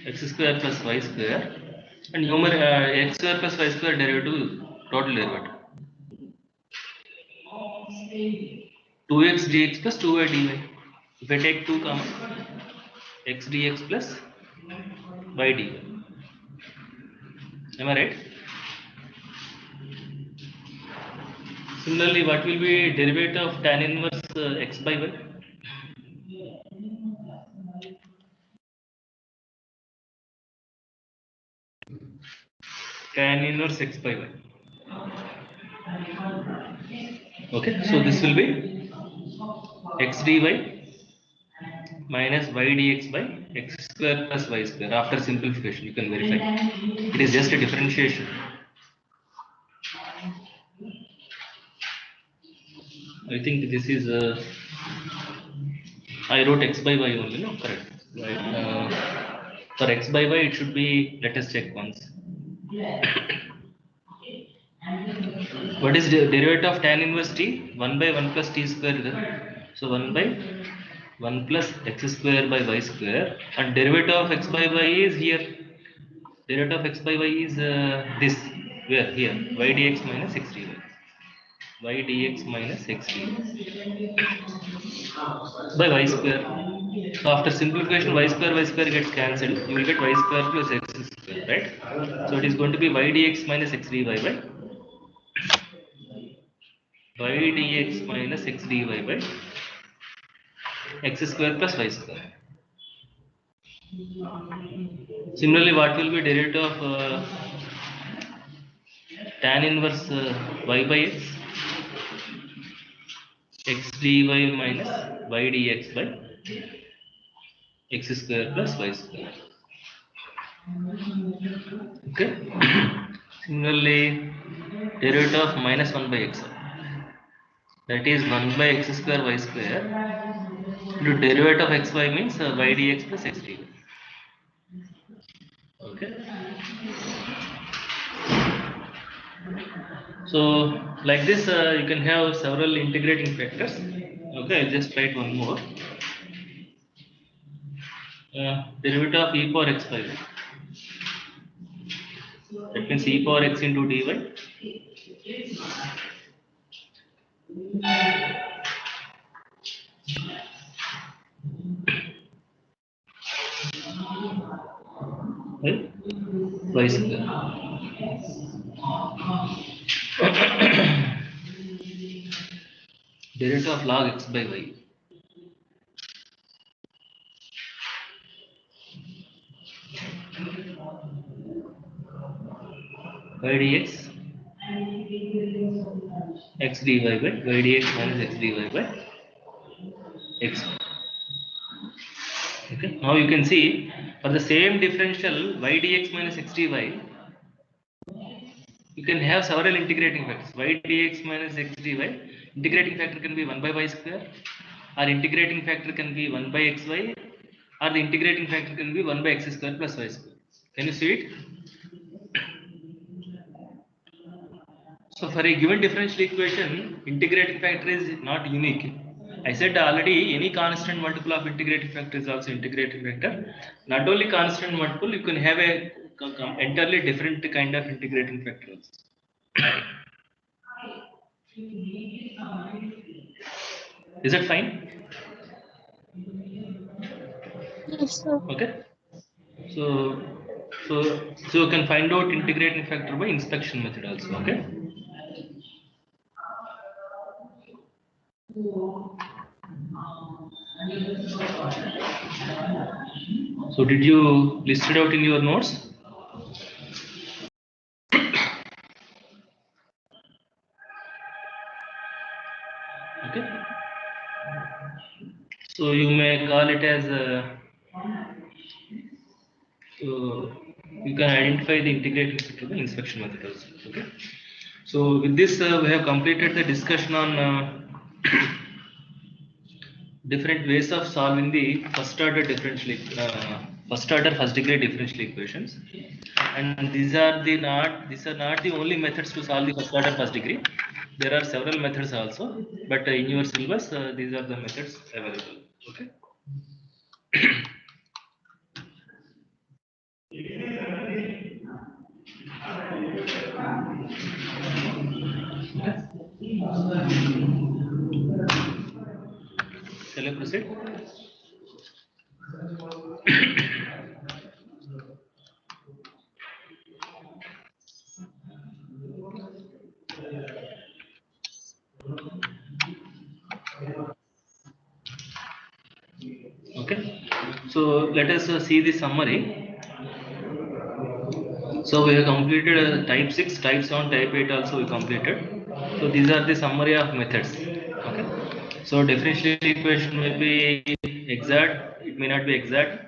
X square plus y square and x square plus y square derivative, total derivative. 2x dx plus 2y dy. If I take 2 common, x dx plus y dy. Am I right? Similarly, what will be derivative of tan inverse x by y? Tan inverse x by y. Okay, so this will be x dy minus y dx by x square plus y square. After simplification, you can verify. It is just a differentiation. I think this is I wrote x by y only, no? Correct. Right. For x by y, it should be, let us check once. What is the derivative of tan inverse t? 1 by 1 plus t square. So 1 by 1 plus x square by y square. And derivative of x by y is here. Derivative of x by y is this. Where? Here. Y dx minus x dy. Y dx minus x dy by y square. So after simplification, y square gets cancelled. You will get y square plus x square, right? So it is going to be y dx minus x dy by y dx minus x dy by x square plus y square. Similarly, what will be derivative of tan inverse y by x? X dy minus y dx by x square plus y square. Okay. Similarly, derivative of minus 1 by x. That is 1 by x square y square. The derivative of xy means y dx plus x dy. Okay. So like this, you can have several integrating factors. Okay, I'll just write one more. Derivative of e power x by y. That means e power x into dy. Right? Y square. Derivative of log x by y. y dx x dy by y dx minus x dy by x. Okay. Now you can see for the same differential y dx minus x dy, you can have several integrating factors. Y dx minus x dy, integrating factor can be 1 by y square, or integrating factor can be 1 by xy, or the integrating factor can be 1 by x square plus y square. Can you see it? So for a given differential equation, integrating factor is not unique. I said already, any constant multiple of integrating factor is also integrating factor. Not only constant multiple, you can have a entirely different kind of integrating factor also. Is that fine? Yes, sir. Okay. So you can find out integrating factor by inspection method also. Okay. So did you list it out in your notes? Okay. So you may call it as you can identify the integrating factor by inspection method also. Okay. So with this we have completed the discussion on different ways of solving the first order first degree differential equations, and these are not the only methods to solve the first order first degree. There are several methods also, but in your syllabus these are the methods available. Okay. Shall I proceed? Okay. So let us see the summary. So we have completed type 6, type 7, type 8 also we completed. So these are the summary of methods. Okay. So differential equation will be exact, it may not be exact.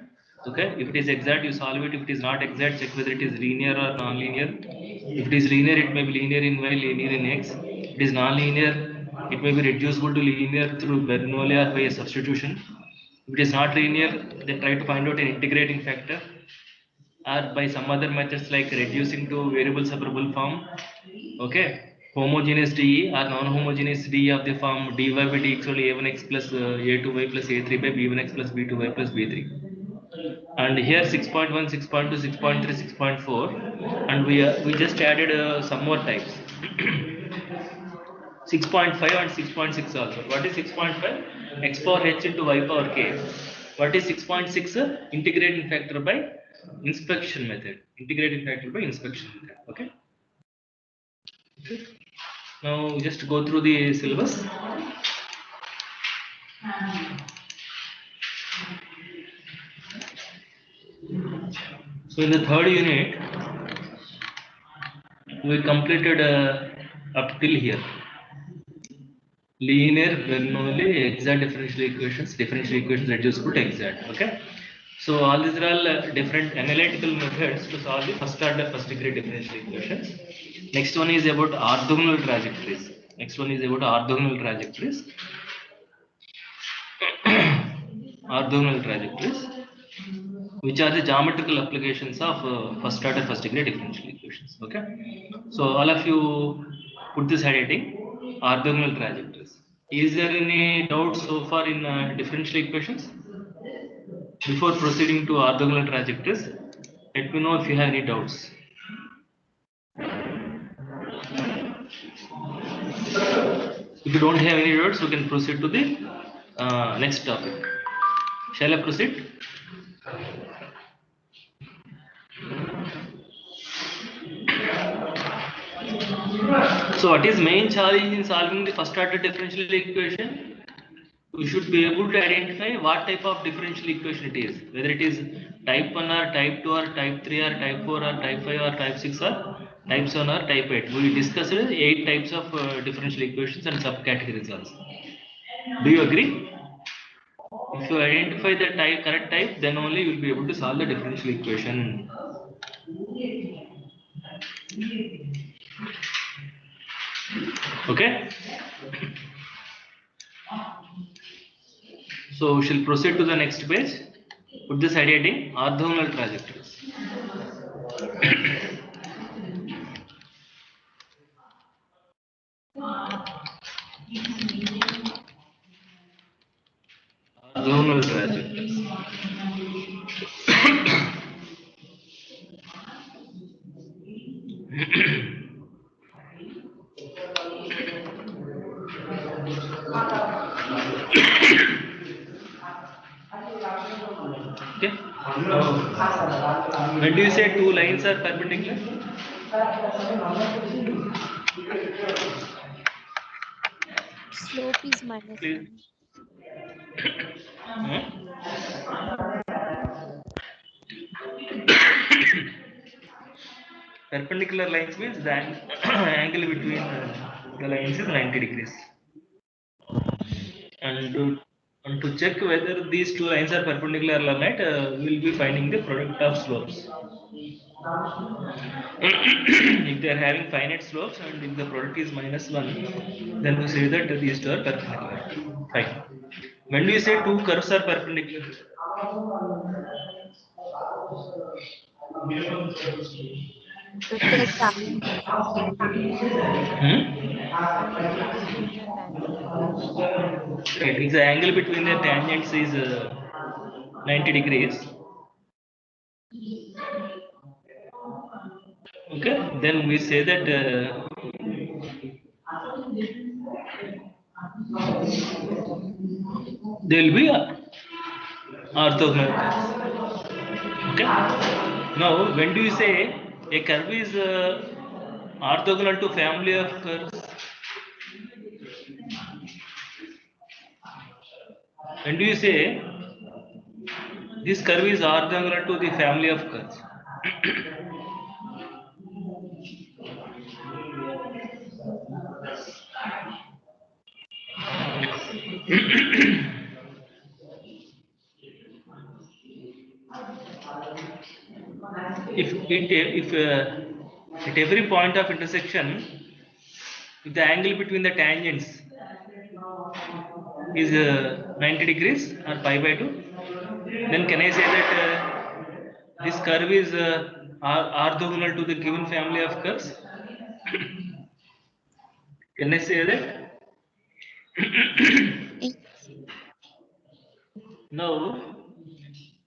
Okay. If it is exact, you solve it. If it is not exact, check whether it is linear or non-linear. If it is linear, it may be linear in y, linear in x. If it is non-linear, it may be reducible to linear through Bernoulli or by a substitution. If it is not linear, then try to find out an integrating factor, or by some other methods like reducing to variable separable form. Okay. Homogeneous DE or non-homogeneous DE of the form dy by dx equal to a1x plus a2y plus a3 by b1x plus b2y plus b3. And here 6.1, 6.2, 6.3, 6.4, and we just added some more types. 6.5 and 6.6 also. What is 6.5? X power h into y power k. What is 6.6? Integrating factor by inspection method. Integrating factor by inspection method. Okay. Okay. Now just go through the syllabus. So in the third unit, we completed up till here. Linear, Bernoulli, exact differential equations reducible to exact. Okay. So all these are all different analytical methods to solve the first order first degree differential equations. Next one is about orthogonal trajectories. Orthogonal trajectories, which are the geometrical applications of first order first degree differential equations. Okay. So all of you put this heading, orthogonal trajectories. Is there any doubt so far in differential equations? Before proceeding to orthogonal trajectories, let me know if you have any doubts. If you don't have any doubts, you can proceed to the next topic. Shall I proceed? So what is main challenge in solving the first order differential equation? We should be able to identify what type of differential equation it is, whether it is type 1 or type 2 or type 3 or type 4 or type 5 or type 6 or Types 1 are type 8. We discussed 8 types of differential equations and subcategories also. Do you agree? If you identify the correct type, then only you will be able to solve the differential equation. Okay? So we shall proceed to the next page. Put this heading orthogonal trajectories. Orthogonal trajectories. Okay. When do you say two lines are perpendicular? Slope is minus Please. 1. Perpendicular lines means the angle between the lines is 90 degrees. And to check whether these two lines are perpendicular or not, we will be finding the product of slopes. If they are having finite slopes and if the product is -1, then we say that these two are perpendicular. Fine. When do you say two curves are perpendicular? If their tangent Right. If the angle between the tangents is 90 degrees, okay, then we say that they will be orthogonal curves. Okay. Now, when do you say a curve is orthogonal to family of curves? When do you say this curve is orthogonal to the family of curves? If at every point of intersection, if the angle between the tangents is 90 degrees or pi by 2, then can I say that this curve is orthogonal to the given family of curves? Can I say that? Now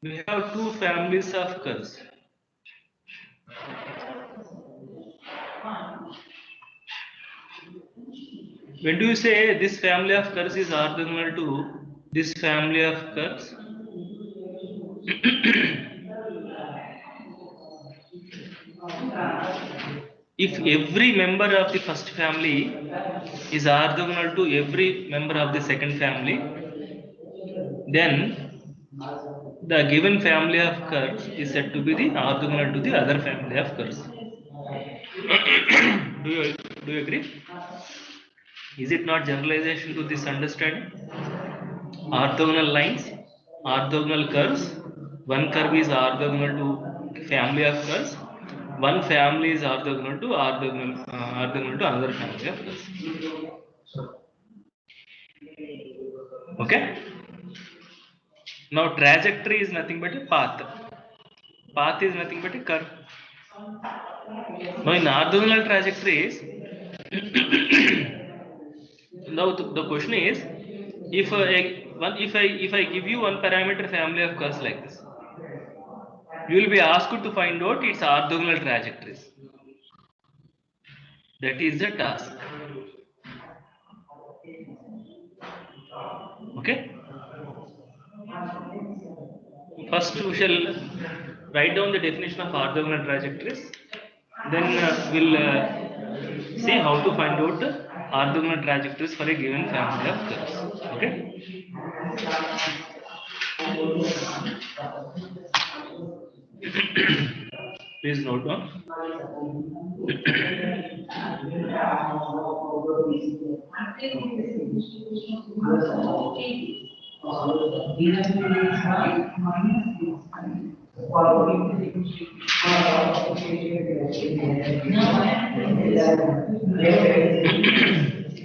we have two families of curves. When do you say this family of curves is orthogonal to this family of curves? If every member of the first family is orthogonal to every member of the second family, then the given family of curves is said to be the orthogonal to the other family of curves. Do you agree? Is it not generalization to this understanding? Orthogonal lines, orthogonal curves. One curve is orthogonal to family of curves. One family is orthogonal to orthogonal to another family of curves. Okay. Now trajectory is nothing but a path. Path is nothing but a curve. Now in orthogonal trajectories, now the question is, if I give you one parameter family of curves like this, you will be asked to find out its orthogonal trajectories. That is the task. Okay. First we shall write down the definition of orthogonal trajectories. Then we'll see how to find out orthogonal trajectories for a given family of curves. Okay. Please note down.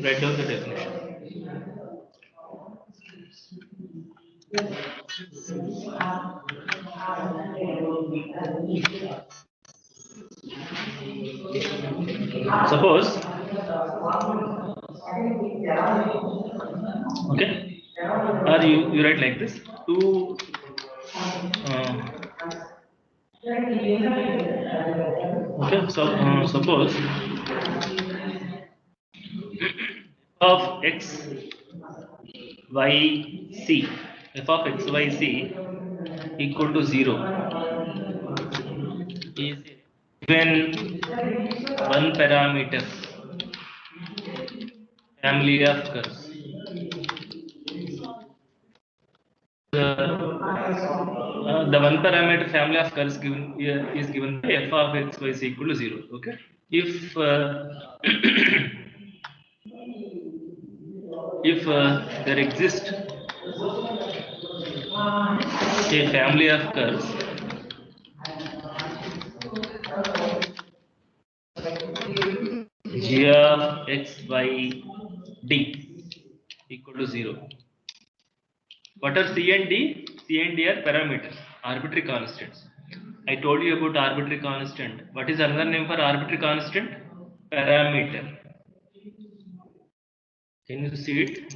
Write down the definition. Suppose, okay, or you write like this: two. Okay, so suppose of x y c, f of x y c equal to 0 is given one parameter family of curves. The one parameter family of curves given is given by f of x y is equal to 0. Okay, if if there exists a family of curves g of x y d equal to 0. What are C and D? C and D are parameters, arbitrary constants. I told you about arbitrary constant. What is another name for arbitrary constant? Parameter. Can you see it?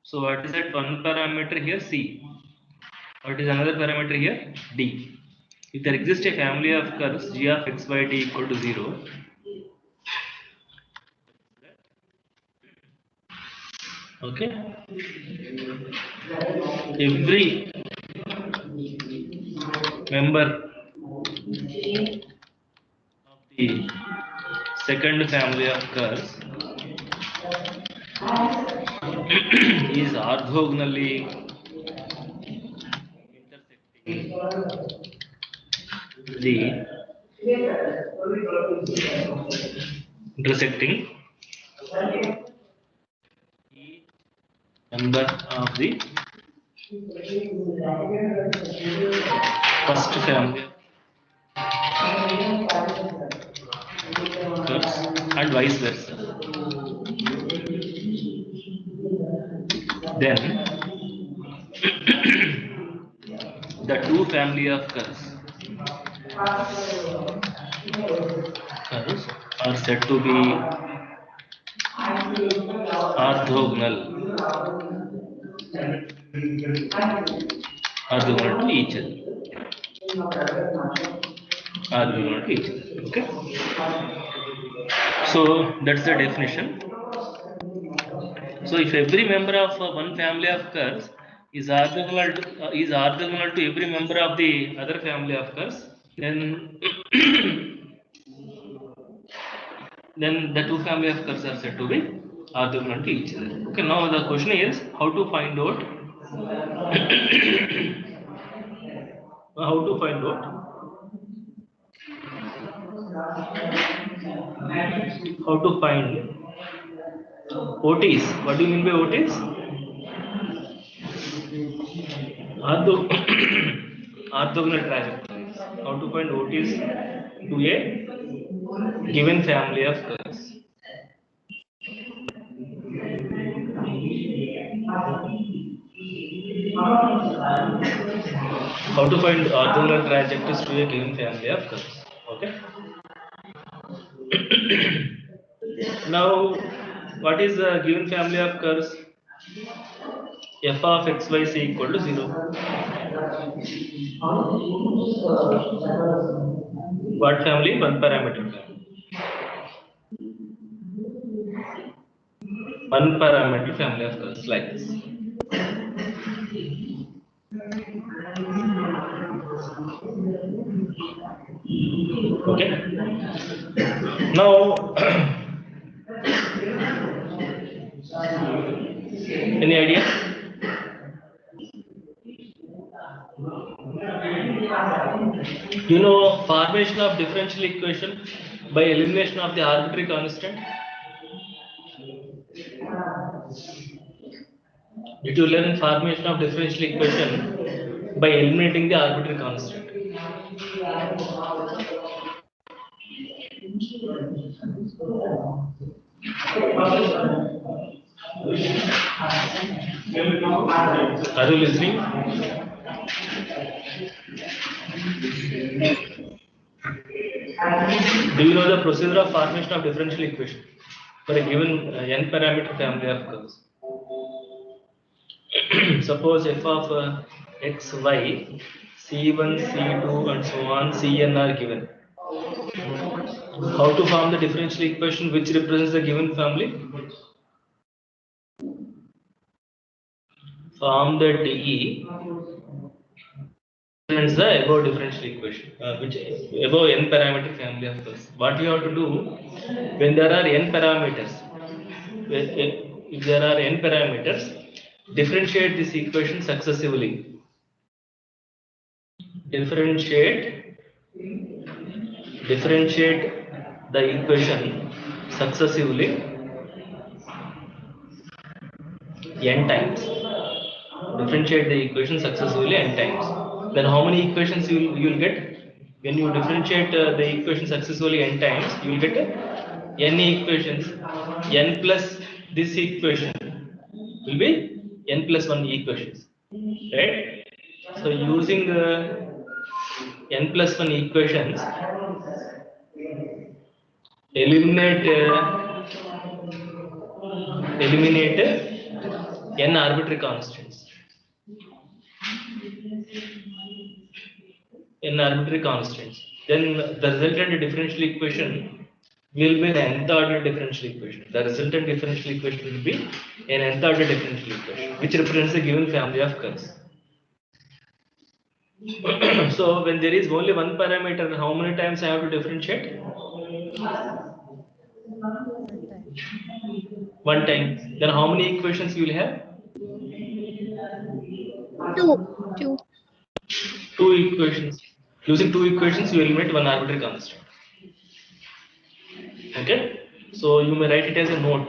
So what is that one parameter here? C. What is another parameter here? D. If there exists a family of curves g of x by d equal to 0, okay, every member of the second family of curves is orthogonally intersecting each member of the first family of curves and vice versa. Then the two family of curves are said to be orthogonal to each other. Orthogonal to each other. Okay. So that's the definition. So if every member of one family of curves is orthogonal to every member of the other family of curves, then then the two family of curves are said to be orthogonal to each other. Okay, now the question is how to find out how to find out OTs. What do you mean by OTs? Orthogonal trajectories. How to find OTs to a given family of curves. How to find orthogonal trajectories to a given family of curves. Okay. Now, what is a given family of curves? F of x y c equal to 0. What family? One parameter family. One parameter family of curves like this. Okay. Now, any idea? You know formation of differential equation by elimination of the arbitrary constant. Did you learn formation of differential equation by eliminating the arbitrary constant? Are you listening? Do you know the procedure of formation of differential equation for a given n parameter family of curves? Suppose f of x, y, c1, c2, and so on, cn are given. How to form the differential equation which represents the given family? Form the DE represents the above differential equation, which above n parameter family of curves. What you have to do when there are n parameters, if there are n parameters, differentiate this equation successively. Differentiate the equation successively n times. Differentiate the equation successively n times. Then how many equations you will get? When you differentiate the equation successively n times, you will get n equations. N plus this equation will be n plus 1 equations, right? So using n plus 1 equations, eliminate n arbitrary constants. Then the resultant differential equation will be an nth order differential equation. The resultant differential equation will be an nth order differential equation, which represents a given family of curves. So when there is only one parameter, how many times I have to differentiate? One time. Then how many equations you will have? Two. Two equations. Using two equations, you eliminate one arbitrary constant. Okay? So you may write it as a note.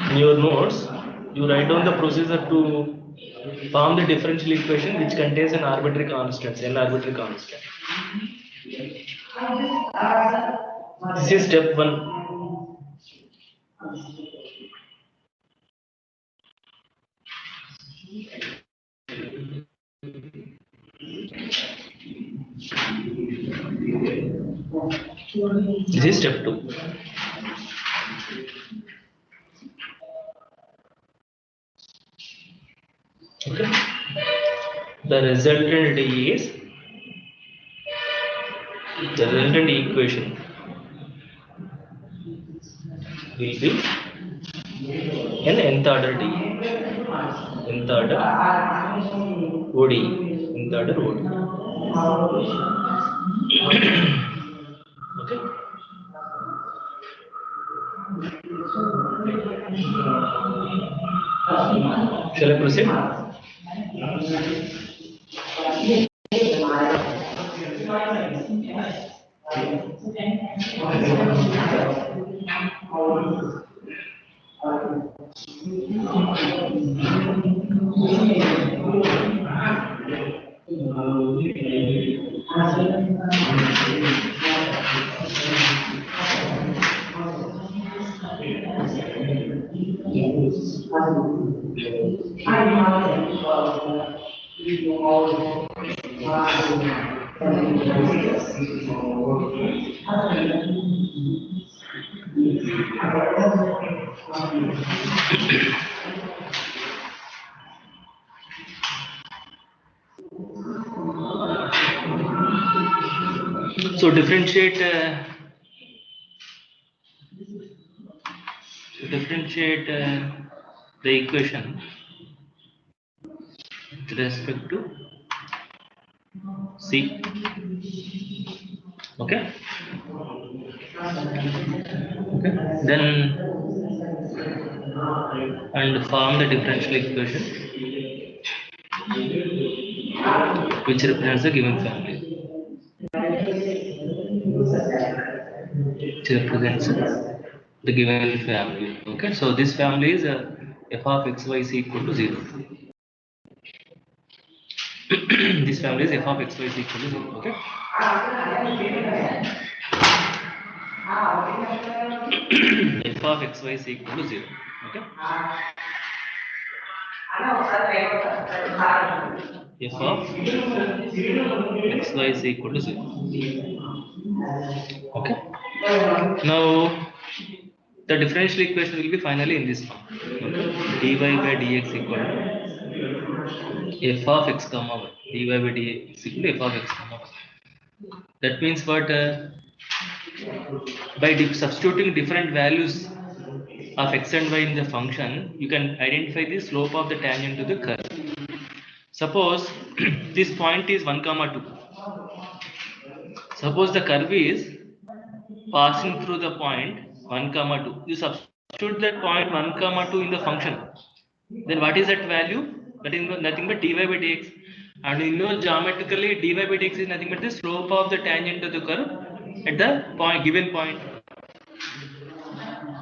In your notes, you write down the procedure to form the differential equation which contains an arbitrary constant, n arbitrary constant. This is step 1. This is step 2. Okay. The resultant equation will be an nth order DE, nth order ODE, nth order ODE. Okay. Shall I proceed? So differentiate the equation with respect to C. Okay. Then and form the differential equation which represents the given family. Which represents the given family. Okay, so this family is f of xy is equal to 0. This family is f of xy is equal to 0. Okay. F of xy is equal to 0. Okay. F of xy is equal to 0. Okay. Now the differential equation will be finally in this form. Okay. dy by dx equal to f of x comma y. dy by dx equal to f of x comma y. That means what? By substituting different values of x and y in the function, you can identify the slope of the tangent to the curve. Suppose this point is 1, 2. Suppose the curve is passing through the point 1, 2. You substitute that point 1, 2 in the function. Then what is that value? That is nothing but dy by dx. And you know geometrically dy by dx is nothing but the slope of the tangent to the curve at the point given point.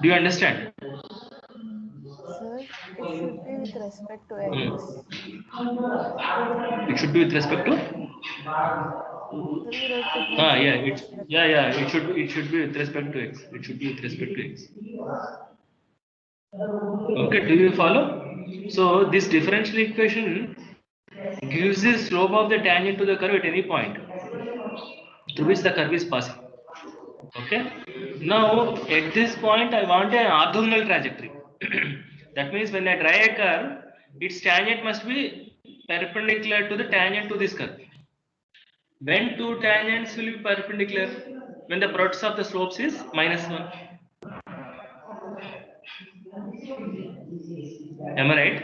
Do you understand? Sir, it should be with respect to x. It should be with respect to. Sir, you wrote Yeah, differential it's it should be with respect to x. It should be with respect to x. Okay, do you follow? So this differential equation gives the slope of the tangent to the curve at any point through which the curve is passing. Okay. Now at this point I want an orthogonal trajectory. That means when I draw a curve, its tangent must be perpendicular to the tangent to this curve. When two tangents will be perpendicular? When the product of the slopes is -1. Am I right?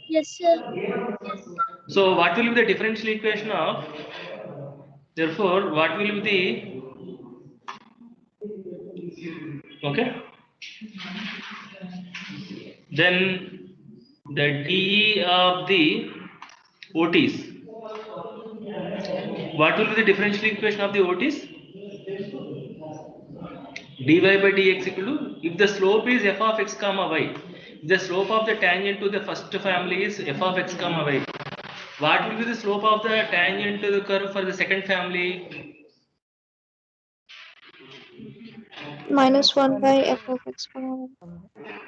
Yes, sir. So what will be the differential equation of? Therefore, what will be the? Okay. Then the dE of the OTs. What will be the differential equation of the OTs? dy by dx equal to, if the slope is f of x comma y, the slope of the tangent to the first family is f of x comma y. What will be the slope of the tangent to the curve for the second family? -1 by f of x comma y.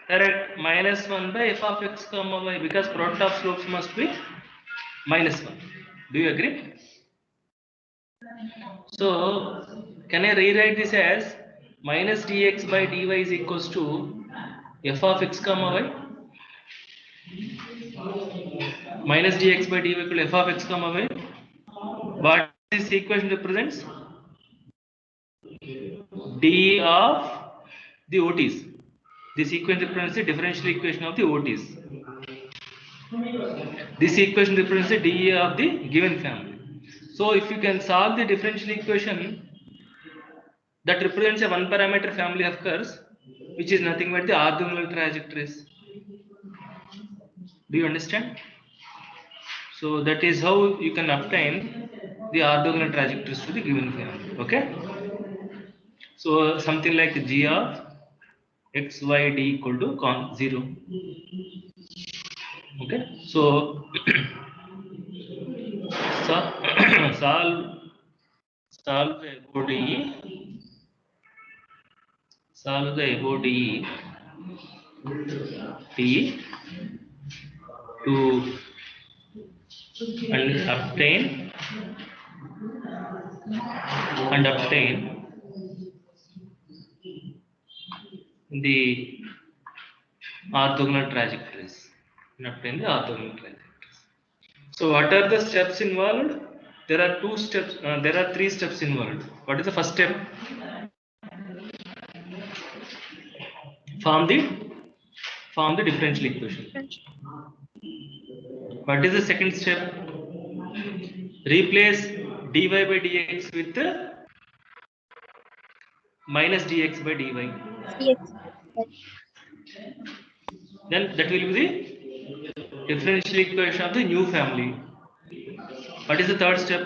Correct. -1 by f of x comma y, because product of slopes must be -1. Do you agree? So can I rewrite this as minus dx by dy is equals to f of x comma y? Minus dx by dy equal to f of x comma y. What this equation represents? D of the OTs. This equation represents the differential equation of the OTs. This equation represents the dE of the given family. So if you can solve the differential equation that represents a one parameter family of curves, which is nothing but the orthogonal trajectories. Do you understand? So that is how you can obtain the orthogonal trajectories to the given family. Okay. So something like g of x, y, d equal to 0. Okay. So solve the above d. Solve the above d to obtain the orthogonal trajectories. So what are the steps involved? There are two steps. There are three steps involved. What is the first step? Form the differential equation. What is the second step? Replace dy by dx with minus dx by dy. Yes. Then that will be the differential equation of the new family. What is the third step?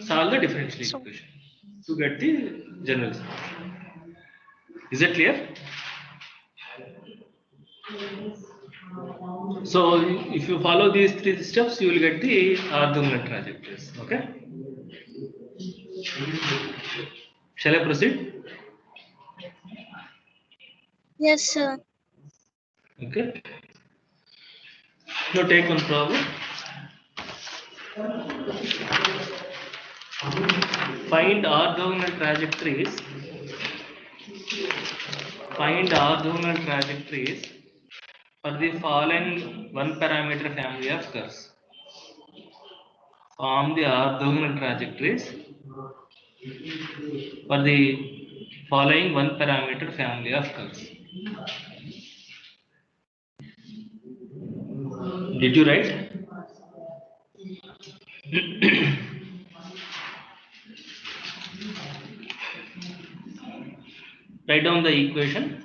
Solve the differential So, equation to get the general solution. Is it clear? So if you follow these three steps, you will get the orthogonal trajectories. Okay. Shall I proceed? yes, sir. Okay. Now take one problem. Find orthogonal trajectories. Find orthogonal trajectories for the following one parameter family of curves. Form the orthogonal trajectories for the following one parameter family of curves. Did you write? Write down the equation.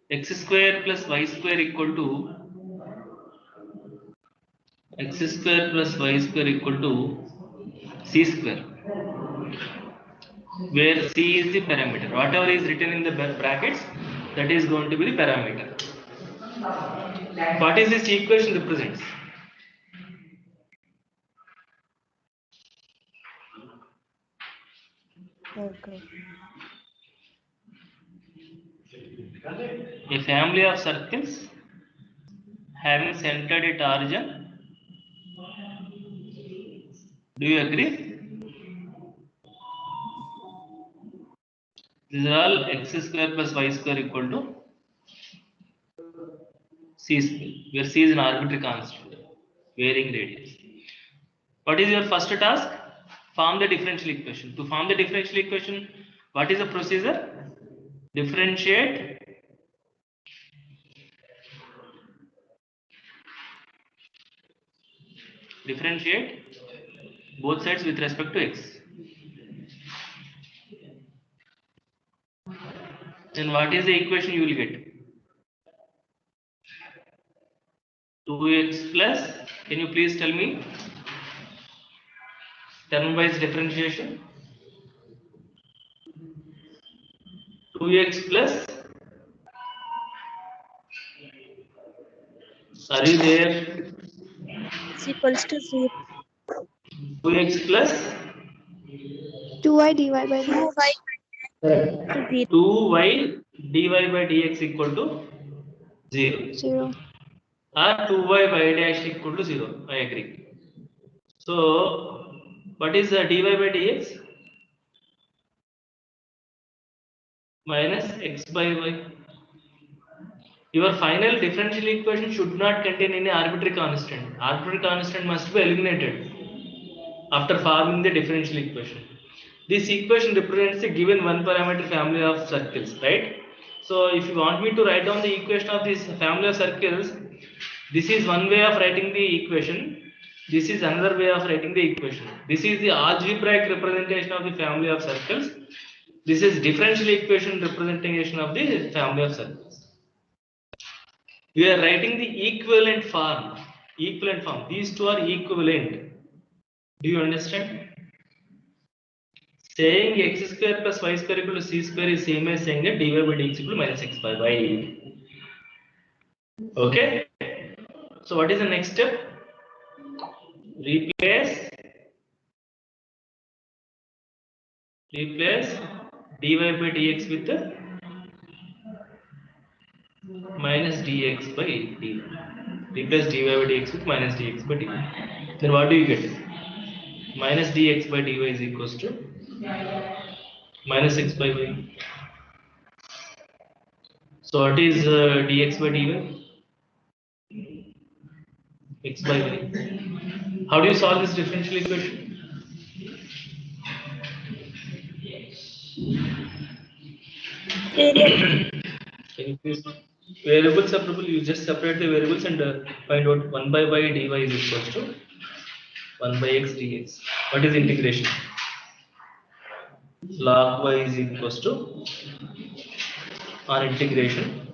X square plus y square equal to x square plus y square equal to c square, where c is the parameter. Whatever is written in the brackets, that is going to be the parameter. What is this equation represents? Okay. A family of circles having centered at origin. Do you agree? These are all x square plus y square equal to c square, where c is an arbitrary constant, varying radius. What is your first task? Form the differential equation. To form the differential equation, what is the procedure? Differentiate both sides with respect to x. Then what is the equation you will get? 2x plus, can you please tell me term-wise differentiation? 2x plus, are you there? Is equals to 0. 2x plus 2y dy by dx. 2y dy by dx equal to 0. 0. Or 2y y dash equal to 0. I agree. So, what is the dy by dx? Minus x by y. Your final differential equation should not contain any arbitrary constant. Arbitrary constant must be eliminated after forming the differential equation. This equation represents a given one parameter family of circles, right? So if you want me to write down the equation of this family of circles, this is one way of writing the equation. This is another way of writing the equation. This is the algebraic representation of the family of circles. This is differential equation representation of the family of circles. We are writing the equivalent form. Equivalent form. These two are equivalent. Do you understand? Saying x square plus y square equal to c square is same as saying that dy by dx equal to minus x by y. Okay. So what is the next step? Replace dy by dx with minus dx by dy. Replace dy by dx with minus dx by dy. Then what do you get? Minus dx by dy is equals to minus x by y. So what is dx by dy? X by y. How do you solve this differential equation? Variable. Can you please? Variables separable. You just separate the variables and find out 1 by y dy is equals to 1 by x dx. What is integration? Log y is equals to, or integration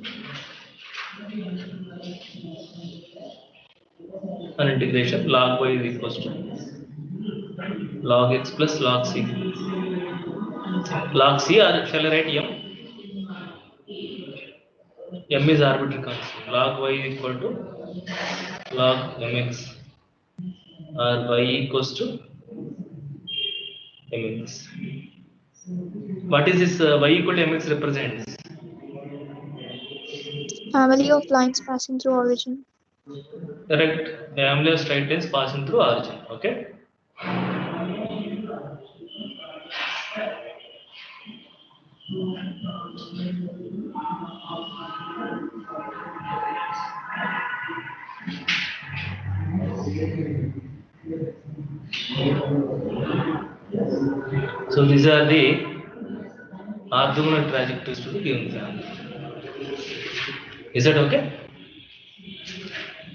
An integration log y is equals to log x plus log c. Log c, or shall I write m? M is arbitrary constant. Log y is equal to log mx, or y equals to mx. What is this y equal to mx represents? Family of lines passing through origin. Correct. Family of straight lines passing through origin. Okay. So these are the orthogonal trajectories to the given family. Is that okay?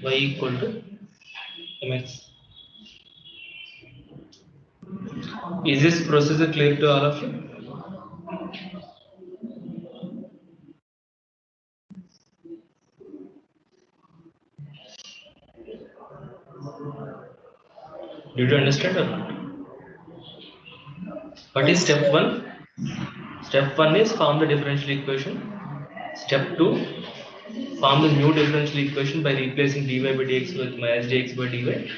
Y equal to mx. Is this procedure clear to all of you? Did you understand or not? What is step 1? Step 1 is form the differential equation. Step 2, form the new differential equation by replacing dy by dx with minus dx by dy,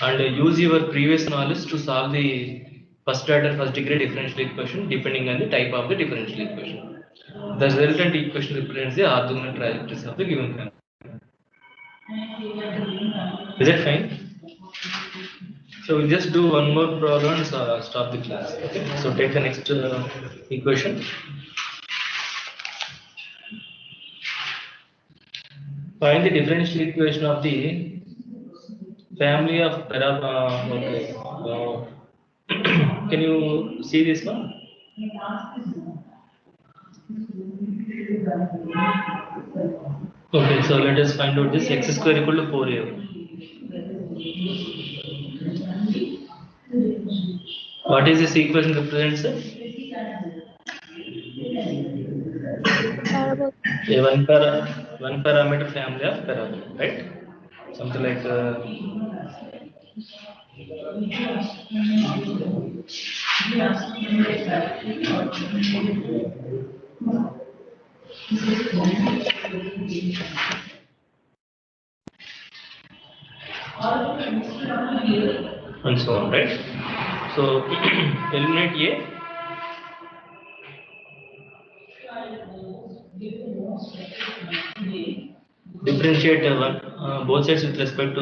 and use your previous knowledge to solve the first order first degree differential equation depending on the type of the differential equation. The resultant equation represents the orthogonal trajectories of the given family. Is it fine? So we'll just do one more problem and stop the class. Okay. So take the next equation. Find the differential equation of the family of okay. Can you see this one? Okay, so let us find out this x square equal to 4a. What is this equation represents? Parabola. A one parameter family of parabola, right? Something like and so on, right? So eliminate A. Differentiate both sides with respect to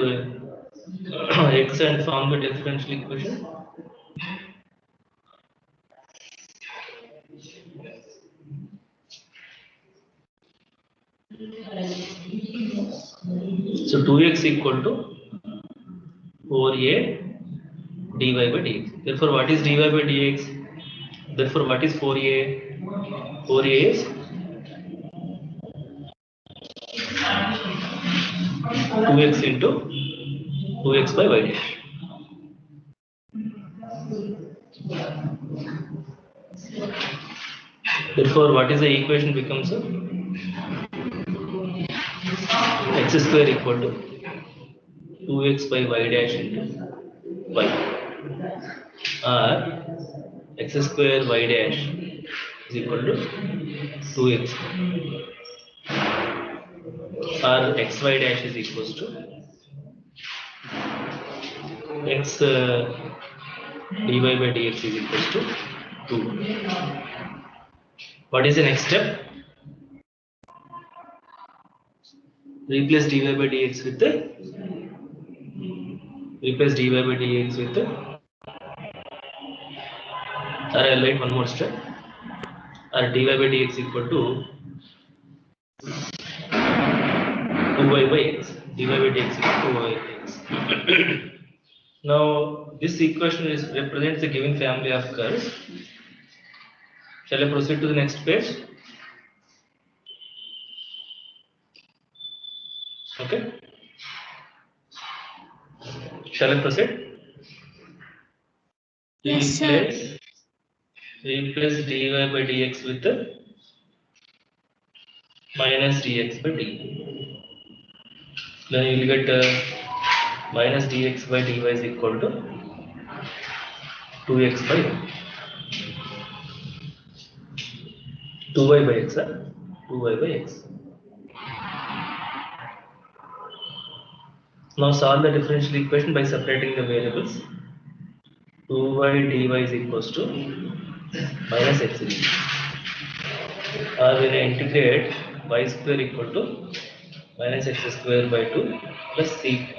x and form the differential equation. So 2x equal to 4a dy by dx. Therefore, what is dy by dx? Therefore, what is 4a? 4a is 2x into 2x by y dash. Therefore, what is the equation becomes x square equal to 2x by y dash into y, or x square y dash is equal to 2x, or xy dash is equals to x dy by dx is equals to 2. What is the next step? Replace dy by dx with the or I'll write one more step, or dy by dx equal to 2y by x. dy by dx equal to 2y by x. Now this equation represents the given family of curves. Shall I proceed to the next page? Okay. Shall I proceed? Yes, sir. Replace dy by dx with minus dx by dt. Then you will get minus dx by dy is equal to 2x by 2y by x, 2y by x. Now solve the differential equation by separating the variables. 2y dy is equals to minus x. Or when I integrate y square equal to minus x square by 2 plus c.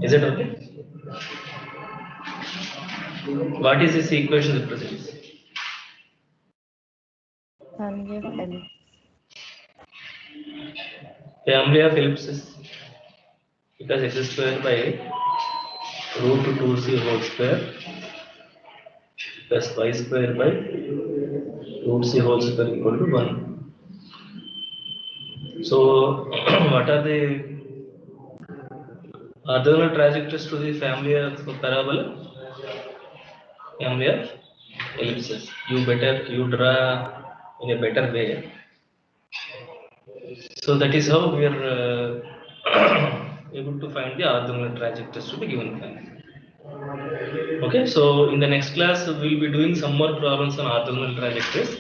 Is it okay? What is this equation represents? Family of ellipses. Family of ellipses, because x square by root 2c whole square plus y square by root c whole square equal to 1. So what are the orthogonal trajectories to the family of parabola? Family of ellipses. You draw in a better way. So that is how we are able to find the orthogonal trajectories to the given family. Okay, so in the next class we will be doing some more problems on orthogonal trajectories.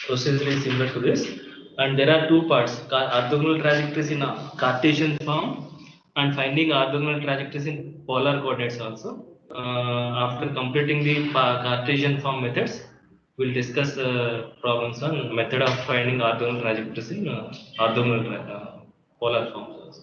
Procedure is similar to this, and there are two parts: orthogonal trajectories in a Cartesian form and finding orthogonal trajectories in polar coordinates also. After completing the Cartesian form methods, we'll discuss problems on method of finding orthogonal trajectories in orthogonal polar forms also.